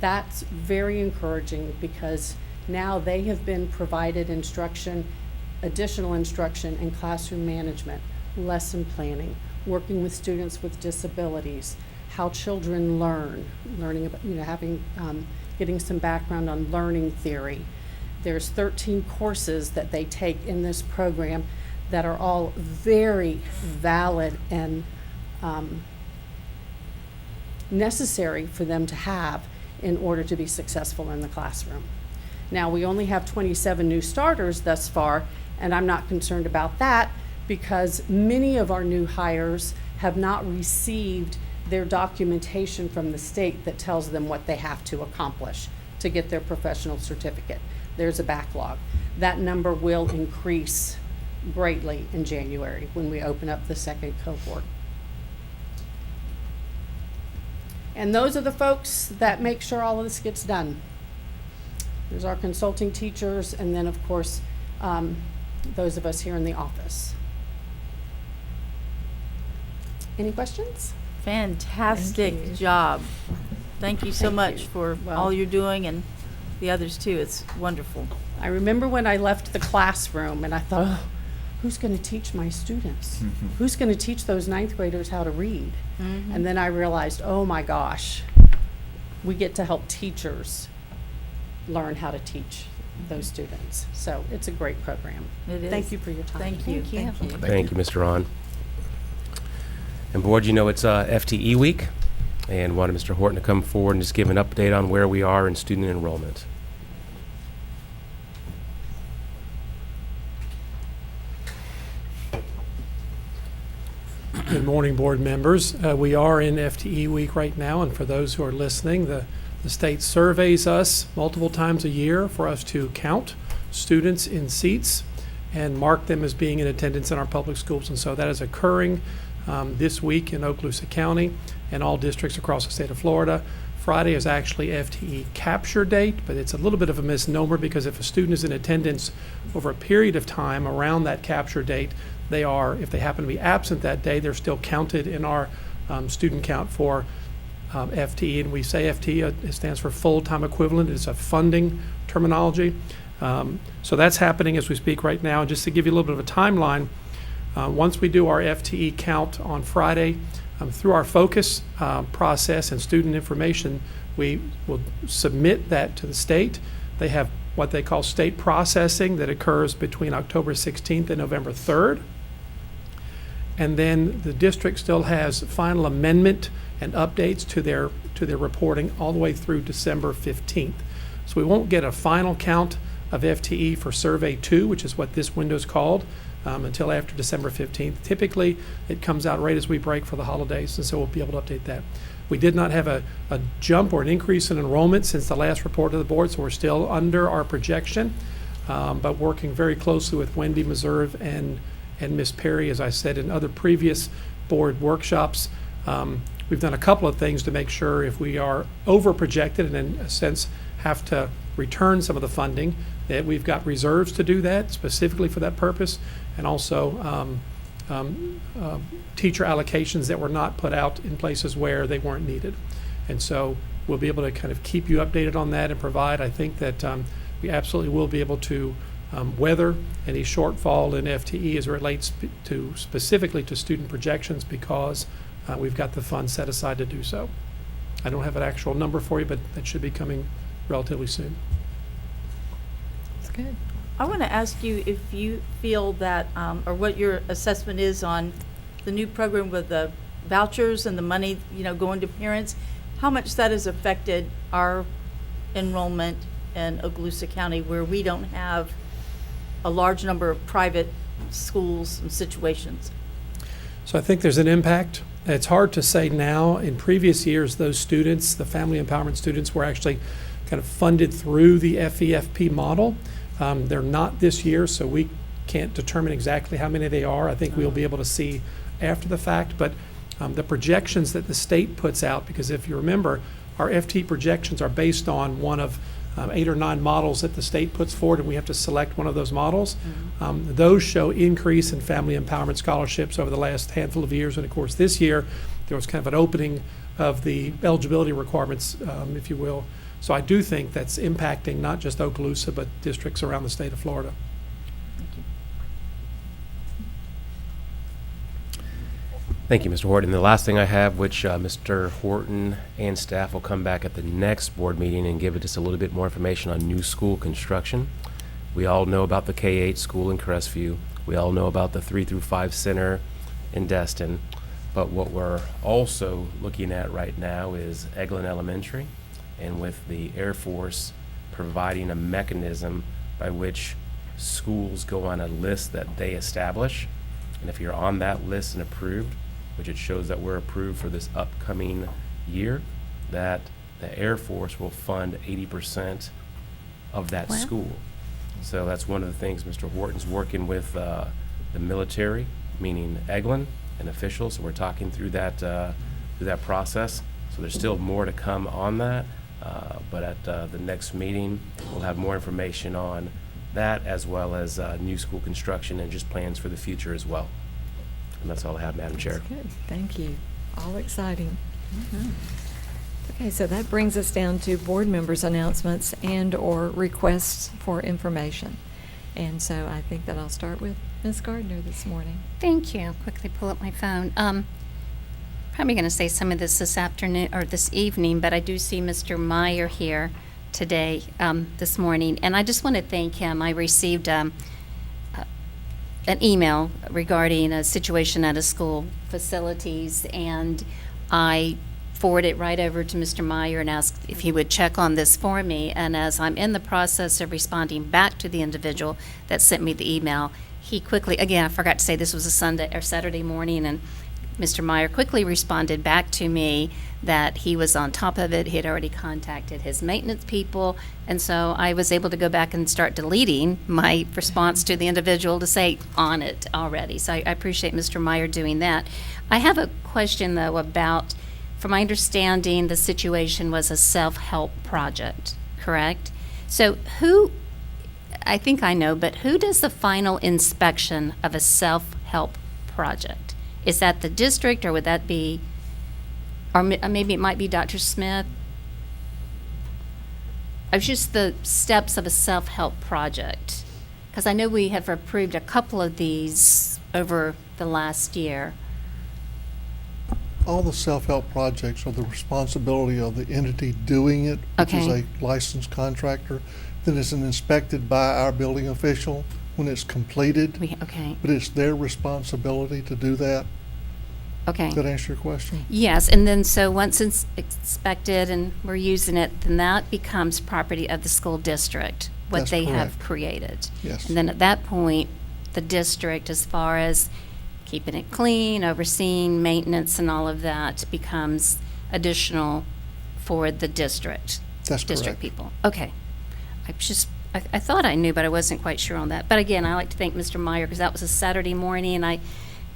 That's very encouraging, because now they have been provided instruction, additional instruction in classroom management, lesson planning, working with students with disabilities, how children learning about, getting some background on learning theory. There's 13 courses that they take in this program that are all very valid and necessary for them to have in order to be successful in the classroom. Now, we only have 27 new starters thus far, and I'm not concerned about that, because many of our new hires have not received their documentation from the state that tells them what they have to accomplish to get their professional certificate. There's a backlog. That number will increase greatly in January when we open up the second cohort. And those are the folks that make sure all of this gets done. There's our consulting teachers, and then, of course, those of us here in the office. Any questions? Fantastic Thank you. job. Thank you so Thank much you. for Well- all you're doing and the others too. It's wonderful. I remember when I left the classroom and I thought, oh, who's going to teach my students? Who's going to teach those ninth graders how to read? And then I realized, oh my gosh, we get to help teachers learn how to teach those students. So it's a great program. It is. Thank you for your time. Thank you. Thank you. Thank you. Thank you, Mr. Ron. And Board, you know it's FTE week, and wanted Mr. Horton to come forward and just give an update on where we are in student enrollment. Good morning, board members. We are in FTE week right now, and for those who are listening, the state surveys us multiple times a year for us to count students in seats and mark them as being in attendance in our public schools. And so that is occurring this week in Okaloosa County and all districts across the state of Florida. Friday is actually FTE capture date, but it's a little bit of a misnomer because if a student is in attendance over a period of time around that capture date, they are, if they happen to be absent that day, they're still counted in our student count for FTE. And we say FTE, it stands for full-time equivalent. It's a funding terminology. So that's happening as we speak right now. And just to give you a little bit of a timeline, once we do our FTE count on Friday, through our focus process and student information, we will submit that to the state. They have what they call state processing that occurs between October 16th and November 3rd. And then the district still has final amendment and updates to their reporting all the way through December 15th. So we won't get a final count of FTE for Survey 2, which is what this window is called, until after December 15th. Typically, it comes out right as we break for the holidays, and so we'll be able to update that. We did not have a jump or an increase in enrollment since the last report to the board, so we're still under our projection, but working very closely with Wendy Meserve and Ms. Perry, as I said in other previous board workshops. We've done a couple of things to make sure if we are over projected and in a sense have to return some of the funding, that we've got reserves to do that specifically for that purpose, and also teacher allocations that were not put out in places where they weren't needed. And so we'll be able to kind of keep you updated on that and provide. I think that we absolutely will be able to weather any shortfall in FTE as it relates to specifically to student projections because we've got the funds set aside to do so. I don't have an actual number for you, but that should be coming relatively soon. That's good. I want to ask you if you feel that, or what your assessment is on the new program with the vouchers and the money, going to parents, how much that has affected our enrollment in Okaloosa County where we don't have a large number of private schools and situations. So I think there's an impact. It's hard to say now. In previous years, those students, the family empowerment students, were actually kind of funded through the FEFP model. They're not this year, so we can't determine exactly how many they are. I think we'll be able to see after the fact, but the projections that the state puts out, because if you remember, our FT projections are based on one of 8 or 9 models that the state puts forward, and we have to select one of those models. Those show increase in family empowerment scholarships over the last handful of years, and of course this year there was kind of an opening of the eligibility requirements, if you will. So I do think that's impacting not just Okaloosa, but districts around the state of Florida. Thank you, Mr. Horton. The last thing I have, which Mr. Horton and staff will come back at the next board meeting and give us a little bit more information on new school construction. We all know about the K-8 school in Crestview. We all know about the 3 through 5 center in Destin. But what we're also looking at right now is Eglin Elementary, and with the Air Force providing a mechanism by which schools go on a list that they establish. And if you're on that list and approved, which it shows that we're approved for this upcoming year, that the Air Force will fund 80% of that Wow. school. So that's one of the things Mr. Horton's working with the military, meaning Eglin and officials. So we're talking through that process. So there's still more to come on that. But at the next meeting, we'll have more information on that, as well as new school construction and just plans for the future as well. And that's all I have, Madam Chair. That's good. Thank you. All exciting. Okay, so that brings us down to board members' announcements and/or requests for information. And so I think that I'll start with Ms. Gardner this morning. Thank you. I'll quickly pull up my phone. Probably going to say some of this afternoon or this evening, but I do see Mr. Meyer here today, this morning, and I just want to thank him. I received an email regarding a situation at a school facilities, and I forwarded it right over to Mr. Meyer and asked if he would check on this for me. And as I'm in the process of responding back to the individual that sent me the email, he quickly, again, I forgot to say this was a Sunday or Saturday morning, and Mr. Meyer quickly responded back to me that he was on top of it. He had already contacted his maintenance people. And so I was able to go back and start deleting my response to the individual to say on it already. So I appreciate Mr. Meyer doing that. I have a question, though, about, from my understanding, the situation was a self-help project, correct? So I think I know, but who does the final inspection of a self-help project? Is that the district, or would that be, or maybe it might be Dr. Smith? It's just the steps of a self-help project. Because I know we have approved a couple of these over the last year. All the self-help projects are the responsibility of the entity doing it, which is Okay. a licensed contractor. Then it's inspected by our building official when it's completed, Okay, but it's their responsibility to do that. okay. Does that answer your question? Yes, and then so once it's inspected and we're using it, then that becomes property of the school district, what That's they have correct. created. Yes. And then at that point, the district, as far as keeping it clean, overseeing maintenance and all of that, becomes additional for the district. That's District correct. people. Okay. I thought I knew, but I wasn't quite sure on that. But again, I like to thank Mr. Meyer, because that was a Saturday morning, and I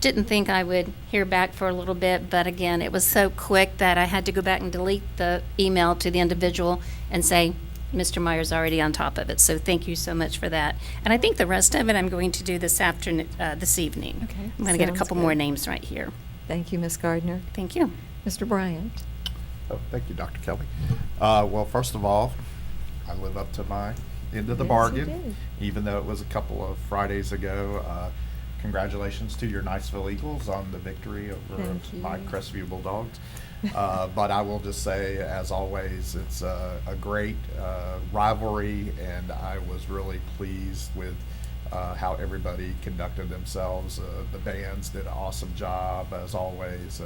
didn't think I would hear back for a little bit, but again, it was so quick that I had to go back and delete the email to the individual and say, Mr. Meyer's already on top of it, so thank you so much for that. And I think the rest of it I'm going to do this afternoon, this evening. Okay, I'm going to get a sounds couple more good. names right here. Thank you, Ms. Gardner. Thank you. Mr. Bryant. Oh, thank you, Dr. Kelly. Well, first of all, I live up to my end of the Yes, you bargain, did. even though it was a couple of Fridays ago. Congratulations to your Niceville Eagles on the victory over Thank you. my Crestview Bulldogs. But I will just say, as always, it's a great rivalry, and I was really pleased with how everybody conducted themselves. The bands did an awesome job, as always.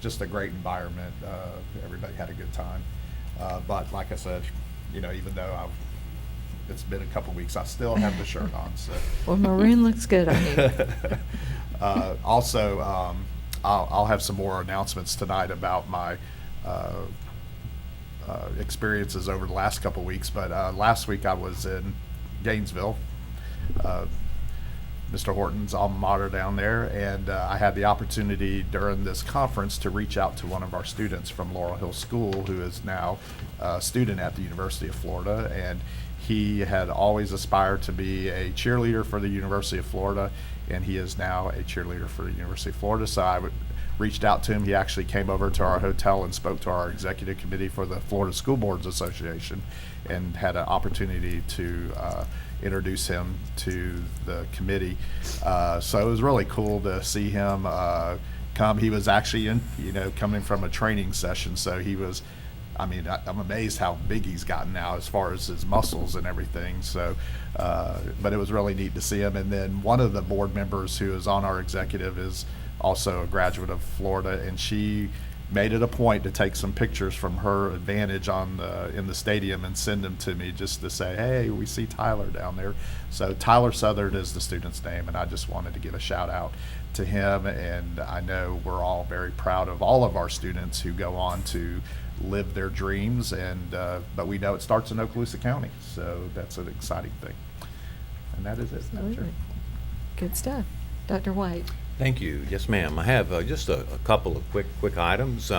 Just a great environment. Everybody had a good time. But like I said, even though it's been a couple weeks, I still have the shirt on. So. Well, maroon looks good on you. Also, I'll have some more announcements tonight about my experiences over the last couple weeks. But last week I was in Gainesville, Mr. Horton's alma mater down there, and I had the opportunity during this conference to reach out to one of our students from Laurel Hill School, who is now a student at the University of Florida, and he had always aspired to be a cheerleader for the University of Florida, and he is now a cheerleader for the University of Florida. So I reached out to him. He actually came over to our hotel and spoke to our executive committee for the Florida School Boards Association, and had an opportunity to introduce him to the committee. So it was really cool to see him come. He was actually coming from a training session, so he was, I'm amazed how big he's gotten now as far as his muscles and everything. So, but it was really neat to see him. And then one of the board members who is on our executive is also a graduate of Florida, and she made it a point to take some pictures from her advantage in the stadium and send them to me, just to say, hey, we see Tyler down there. So Tyler Southard is the student's name, and I just wanted to give a shout out to him. And I know we're all very proud of all of our students who go on to live their dreams, and but we know it starts in Okaloosa County, so that's an exciting thing. And that is it, Madam Chair. Absolutely. Good stuff. Dr. White? Thank you. Yes, ma'am. I have just a couple of quick items.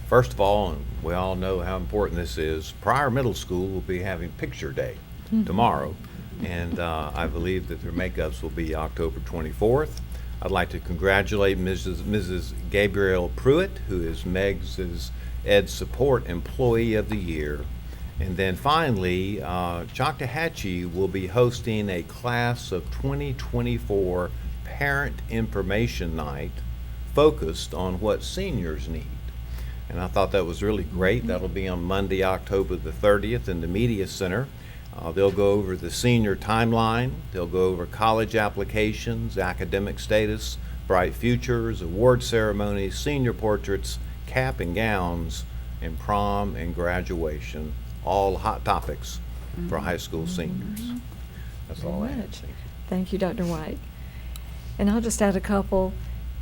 First of all, and we all know how important this is, Pryor Middle School will be having Picture Day tomorrow, and I believe that their makeups will be October 24th. I'd like to congratulate Mrs. Gabrielle Pruitt, who is Meg's Ed Support Employee of the Year. And then finally, Choctawhatchee will be hosting a class of 2024 Parent Information Night focused on what seniors need. And I thought that was really great. That'll be on Monday, October the 30th in the Media Center. They'll go over the senior timeline. They'll go over college applications, academic status, bright futures, award ceremonies, senior portraits, cap and gowns, and prom and graduation. All hot topics for high school seniors. That's all I Very have. much. Thank you. Thank you, Dr. White. And I'll just add a couple.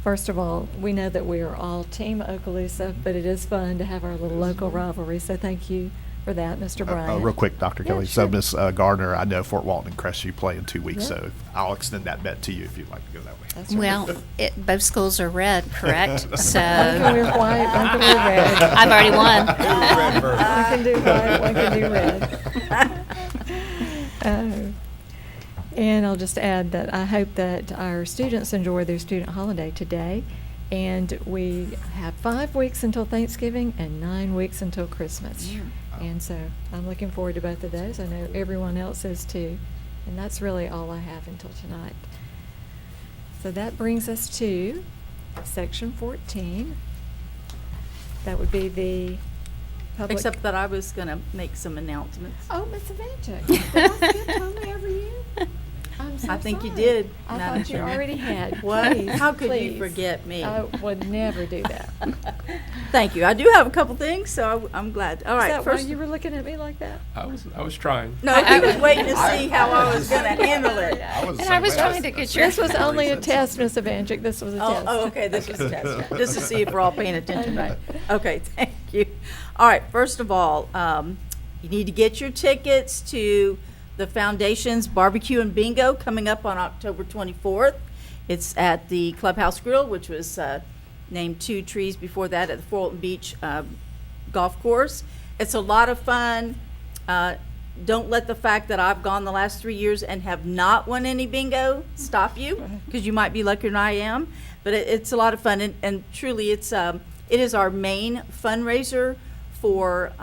First of all, we know that we are all Team Okaloosa, but it is fun to have our little local rivalry, so thank you for that, Mr. Bryant. Real quick, Dr. Yeah, Kelly. sure. So, Ms. Gardner, I know Fort Walton and Crestview play in 2 weeks, Yeah. so I'll extend that bet to you if you'd like to go that way. That's right. Well, both schools are red, correct? So One can wear white, one can wear red. I've already won. One can do white, one can do red. And I'll just add that I hope that our students enjoy their student holiday today. And we have 5 weeks until Thanksgiving and 9 weeks until Christmas. And so I'm looking forward to both of those. I know everyone else is too. And that's really all I have until tonight. So that brings us to section 14. That would be the public. Except that I was going to make some announcements. Oh, Ms. Evangelist, did I skip totally over you? I'm so I think you sorry. did, I Madam thought you Chair. already had. What? Please, How could you please. forget me? I would never do that. Thank you. I do have a couple things, so I'm glad. All Is right. that why First, you were looking at me like that? I was trying. no, he was waiting to see how I was going to handle it. And I was trying to get your. This was only a test, Ms. Evangelist. This was a test. Oh, okay, this was a test, just to see if we're all paying attention, right? Okay, thank you. All right, first of all, you need to get your tickets to the Foundation's Barbecue and Bingo coming up on October 24th. It's at the Clubhouse Grill, which was named 2 trees before that at the Fort Walton Beach Golf Course. It's a lot of fun. Don't let the fact that I've gone the last 3 years and have not won any bingo stop you, because you might be luckier than I am. But it's a lot of fun, and truly, it is our main fundraiser for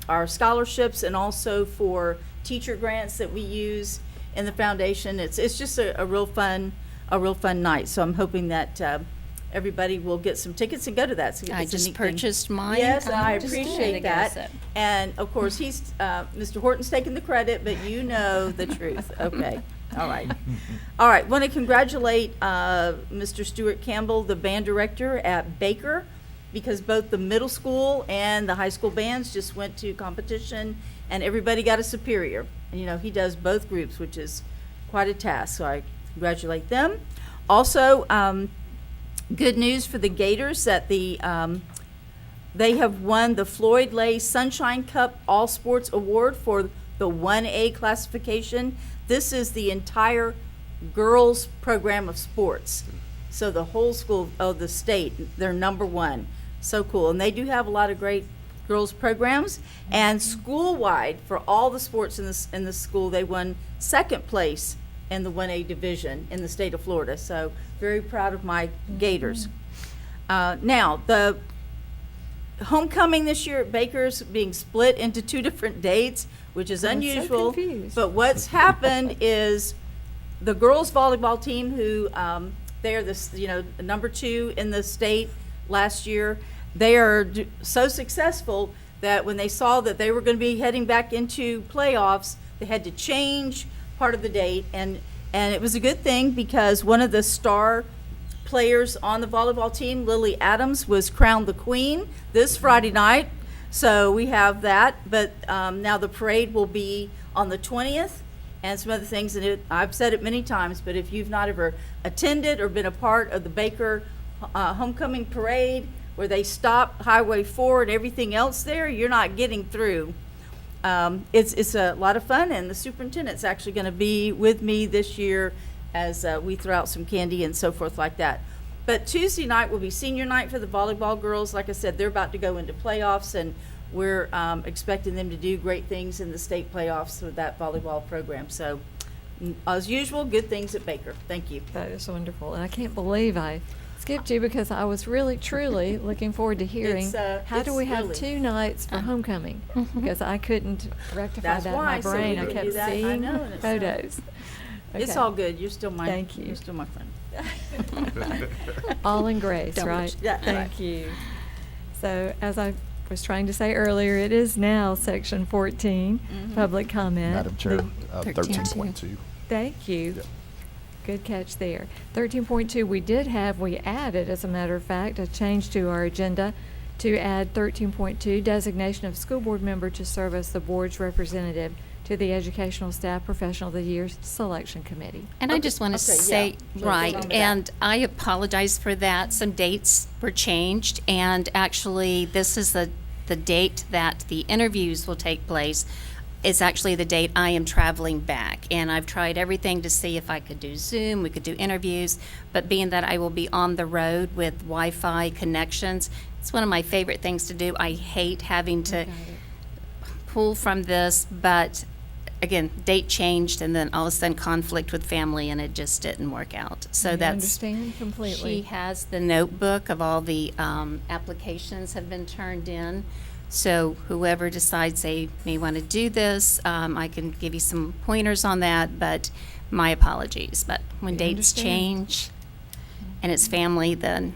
our scholarships and also for teacher grants that we use in the foundation. It's just a real fun night. So I'm hoping that everybody will get some tickets and go to that. So I it's a just neat thing. purchased mine. Yes, I just a minute appreciate ago, that. so. And of course, he's Mr. Horton's taking the credit, but you know the truth. Okay. All right. All right. Want to congratulate Mr. Stuart Campbell, the band director at Baker, because both the middle school and the high school bands just went to competition and everybody got a superior. And, you know, he does both groups, which is quite a task. So I congratulate them. Also, good news for the Gators that they have won the Floyd Lay Sunshine Cup All Sports Award for the 1A classification. This is the entire girls program of sports. So the whole school of the state, they're number 1. So cool. And they do have a lot of great girls programs. And school-wide, for all the sports in the school, they won 2nd place in the 1A division in the state of Florida. So very proud of my Gators. Now, the homecoming this year at Baker's being split into 2 different dates, which is I'm so unusual. confused. But what's happened is the girls volleyball team, who they are the number 2 in the state last year, they are so successful that when they saw that they were going to be heading back into playoffs, they had to change part of the date, and it was a good thing because one of the star players on the volleyball team, Lily Adams, was crowned the queen this Friday night. So we have that, but now the parade will be on the 20th, and some other things. And I've said it many times, but if you've not ever attended or been a part of the Baker homecoming parade, where they stop Highway 4 and everything else there, you're not getting through. It's a lot of fun, and the superintendent's actually going to be with me this year as we throw out some candy and so forth like that. But Tuesday night will be senior night for the volleyball girls. Like I said, they're about to go into playoffs, and we're expecting them to do great things in the state playoffs with that volleyball program. So, as usual, good things at Baker. Thank you. That is wonderful. And I can't believe I skipped you because I was really, truly looking forward to hearing, how do it's we have really- 2 nights for homecoming? Because I couldn't rectify That's that in my why, so we brain. I can kept do that. I seeing know, and it's, photos. It's Okay. all good. You're still my. Thank you. You're still my friend. All in grace, Don't right? wish- yeah, Thank right. you. So as I was trying to say earlier, it is now section 14, Mhm. public comment. Madam Chair, The- 13.2. Thank you. Yep. Good catch there. 13.2, we added, as a matter of fact, a change to our agenda to add 13.2, designation of school board member to serve as the board's representative to the Educational Staff Professional of the Year Selection Committee. And I just want to Okay, yeah. say, So right, what's wrong with and that? I apologize for that. Some dates were changed, and actually, this is the date that the interviews will take place. It's actually the date I am traveling back, and I've tried everything to see if I could do Zoom, we could do interviews, but being that I will be on the road with Wi-Fi connections, it's one of my favorite things to do. I hate having to pull from this, but again, date changed, and then all of a sudden conflict with family, and it just didn't work out. So I that's. understand completely. She has the notebook of all the applications have been turned in. So whoever decides they may want to do this, I can give you some pointers on that, but my apologies. But when We dates understand. change and it's family, then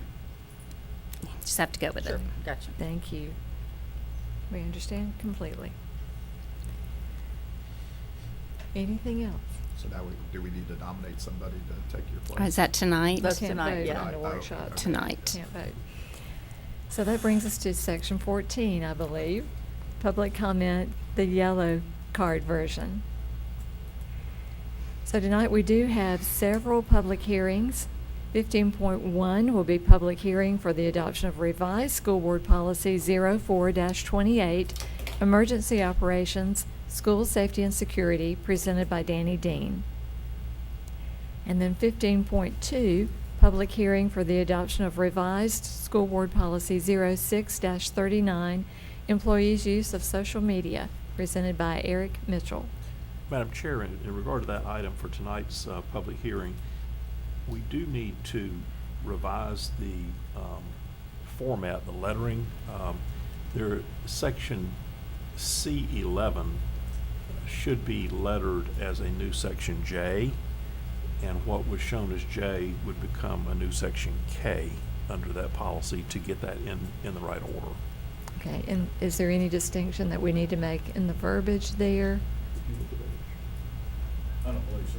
you just have to go with Sure. it. Gotcha. Thank you. We understand completely. Anything else? So now do we need to nominate somebody to take your place? Or is that tonight? That's Can't tonight, vote yeah. on the Oh, workshop. okay. Tonight. Can't vote. So that brings us to section 14, I believe. Public comment, the yellow card version. So tonight we do have several public hearings. 15.1 will be public hearing for the adoption of revised school board policy 04-28, emergency operations, school safety and security, presented by Danny Dean. And then 15.2, public hearing for the adoption of revised school board policy 06-39, employees' use of social media, presented by Eric Mitchell. Madam Chair, in regard to that item for tonight's public hearing, we do need to revise the format, the lettering. Section C11 should be lettered as a new section J, and what was shown as J would become a new section K under that policy to get that in the right order. Okay, and is there any distinction that we need to make in the verbiage there? I don't believe so.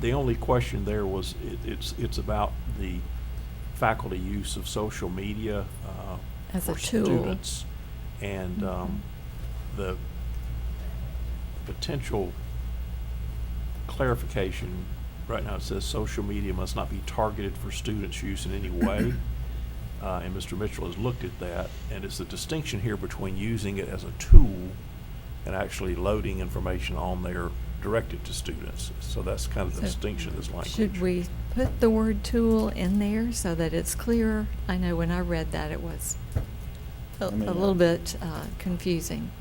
The only question there was, it's about the faculty use of social media As a for tool. students. And the potential clarification, right now it says social media must not be targeted for students' use in any way. And Mr. Mitchell has looked at that, and it's a distinction here between using it as a tool and actually loading information on there directed to students. So that's kind of the So distinction of this language. Should we put the word tool in there so that it's clearer? I know when I read that, it was a little bit confusing.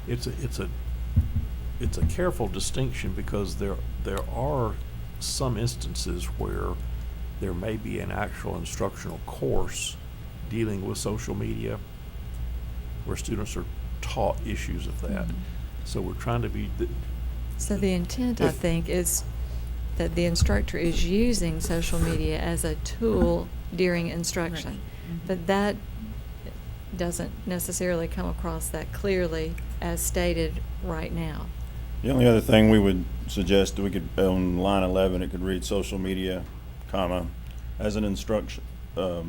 It's a careful distinction because there are some instances where there may be an actual instructional course dealing with social media where students are taught issues of that. Mhm. So we're trying to be, So the intent, I If- think, is that the instructor is using social media as a tool during instruction. But that doesn't necessarily come across that clearly as stated right now. The only other thing we would suggest, we could, on line 11, it could read social media, comma, as an instruction, other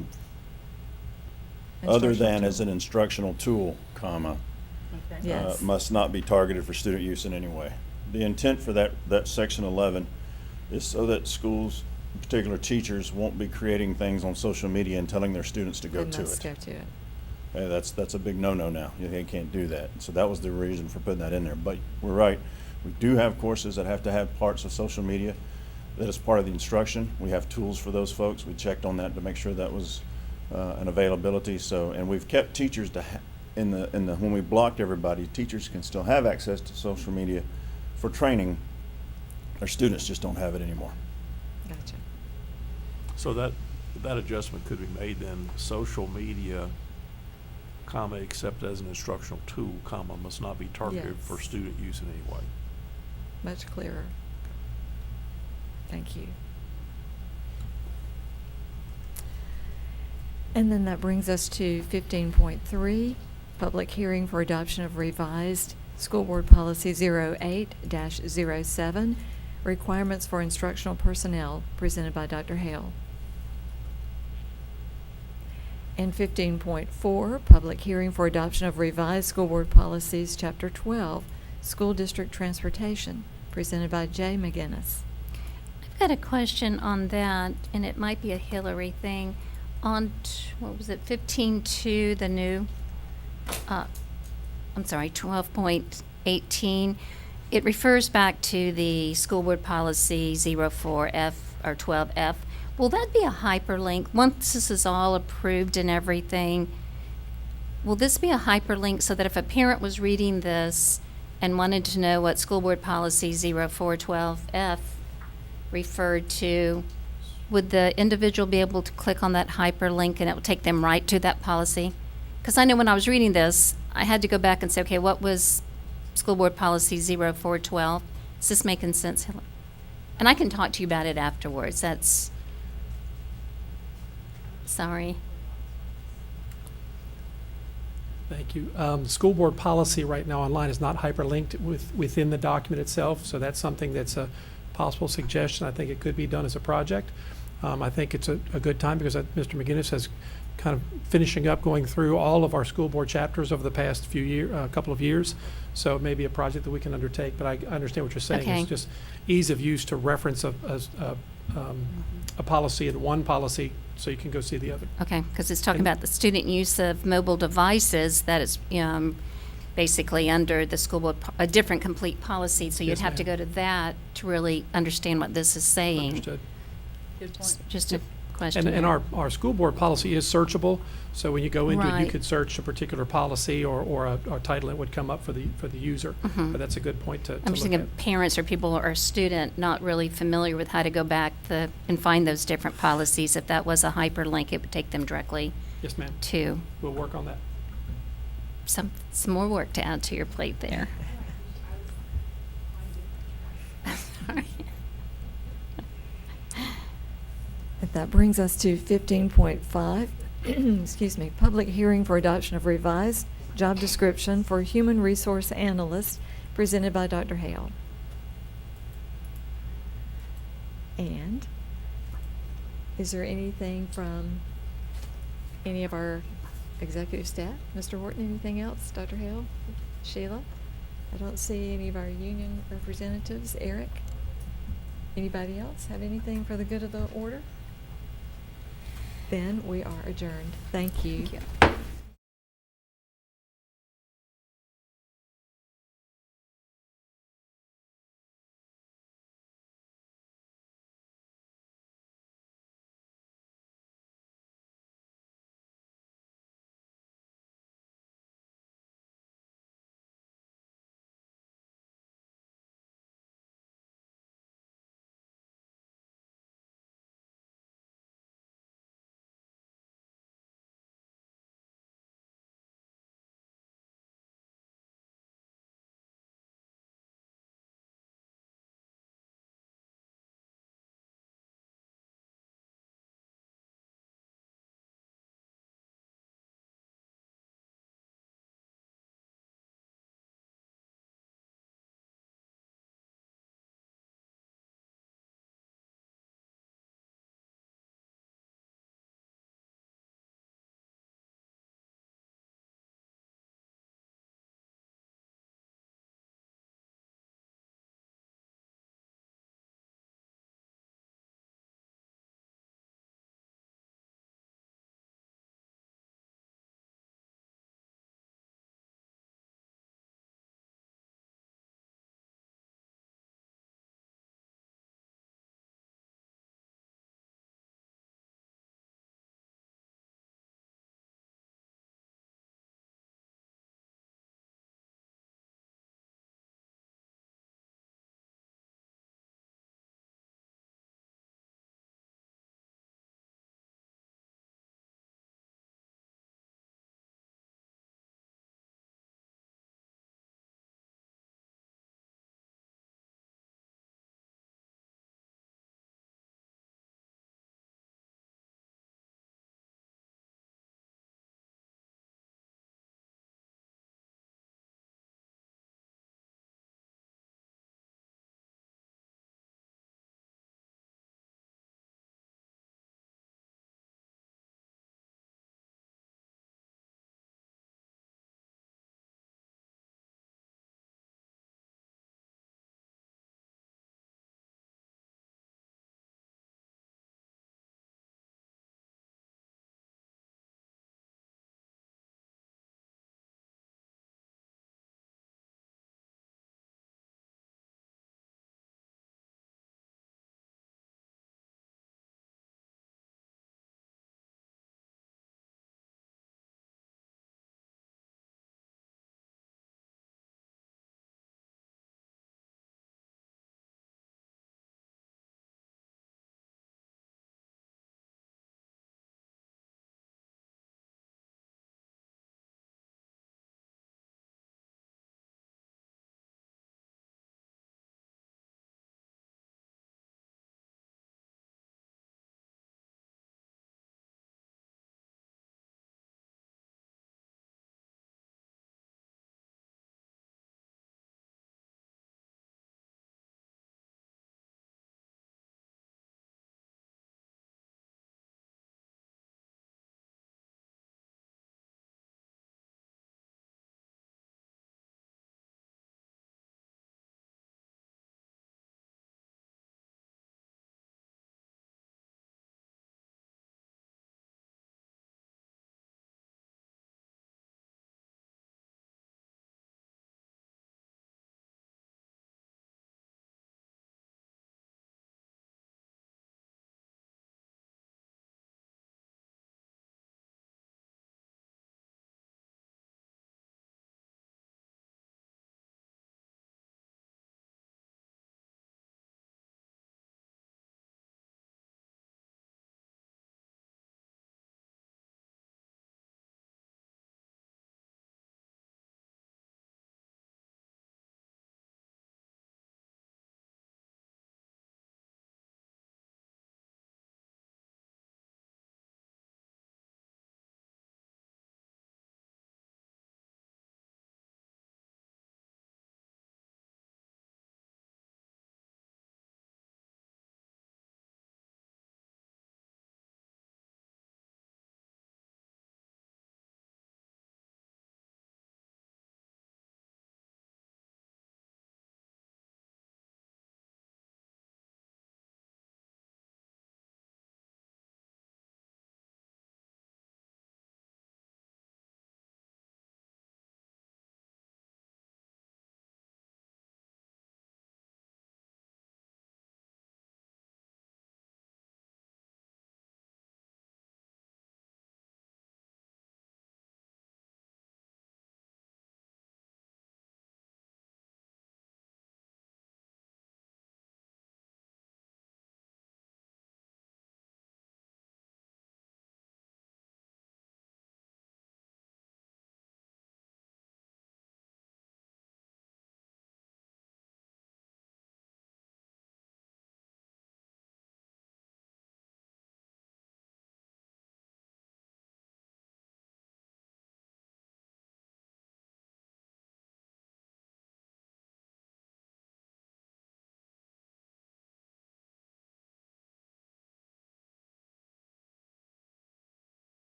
Instructional than as tool. an instructional tool, comma, Okay. Yes. must not be targeted for student use in any way. The intent for that section 11 is so that schools, particular teachers, won't be creating things on social media and telling their students to go They to must it. go to it. That's a big no-no now. They can't do that. So that was the reason for putting that in there. But we're right. We do have courses that have to have parts of social media that is part of the instruction. We have tools for those folks. We checked on that to make sure that was an availability. So, and we've kept teachers to when we blocked everybody, teachers can still have access to social media for training. Our students just don't have it anymore. Gotcha. So that adjustment could be made then, social media, comma, except as an instructional tool, comma, must not be targeted for Yes. student use in any way. Much clearer. Thank you. And then that brings us to 15.3, public hearing for adoption of revised School Board Policy 08-07, requirements for instructional personnel, presented by Dr. Hale. And 15.4, public hearing for adoption of revised School Board Policies, Chapter 12, School District Transportation, presented by Jay McGinnis. I've got a question on that, and it might be a Hillary thing. On, what was it, 15.2, the new, 12.18, it refers back to the School Board Policy 04F or 12F. Will that be a hyperlink? Once this is all approved and everything, will this be a hyperlink so that if a parent was reading this and wanted to know what School Board Policy 0412F referred to, would the individual be able to click on that hyperlink and it would take them right to that policy? Because I know when I was reading this, I had to go back and say, okay, what was School Board Policy 0412? Is this making sense? And I can talk to you about it afterwards. That's, sorry. Thank you. The school board policy right now online is not hyperlinked within the document itself, so that's something that's a possible suggestion. I think it could be done as a project. I think it's a good time because Mr. McGinnis has kind of finishing up going through all of our school board chapters over the past couple of years. So it may be a project that we can undertake, but I understand what you're saying. Okay. It's just ease of use to reference a policy in one policy so you can go see the other. Okay, because it's talking And- about the student use of mobile devices, that is basically under the school board, a different complete policy, so you'd Yes, have to ma'am. go to that to really understand what this is saying. Understood. Good point. Just a question. And there. our school board policy is searchable, so when you go into it, you Right. could search a particular policy or a title that would come up for the user. Mhm. But that's a good point to I'm look just at. thinking of parents or people or a student not really familiar with how to go back and find those different policies. If that was a hyperlink, it would take them directly Yes, ma'am. to We'll work on that. some more work to add to your plate there. Sorry. That brings us to 15.5, excuse me, public hearing for adoption of revised job description for human resource analyst, presented by Dr. Hale. And is there anything from any of our executive staff? Mr. Horton, anything else? Dr. Hale? Sheila? I don't see any of our union representatives. Eric? Anybody else have anything for the good of the order? Then we are adjourned. Thank you. Thank you.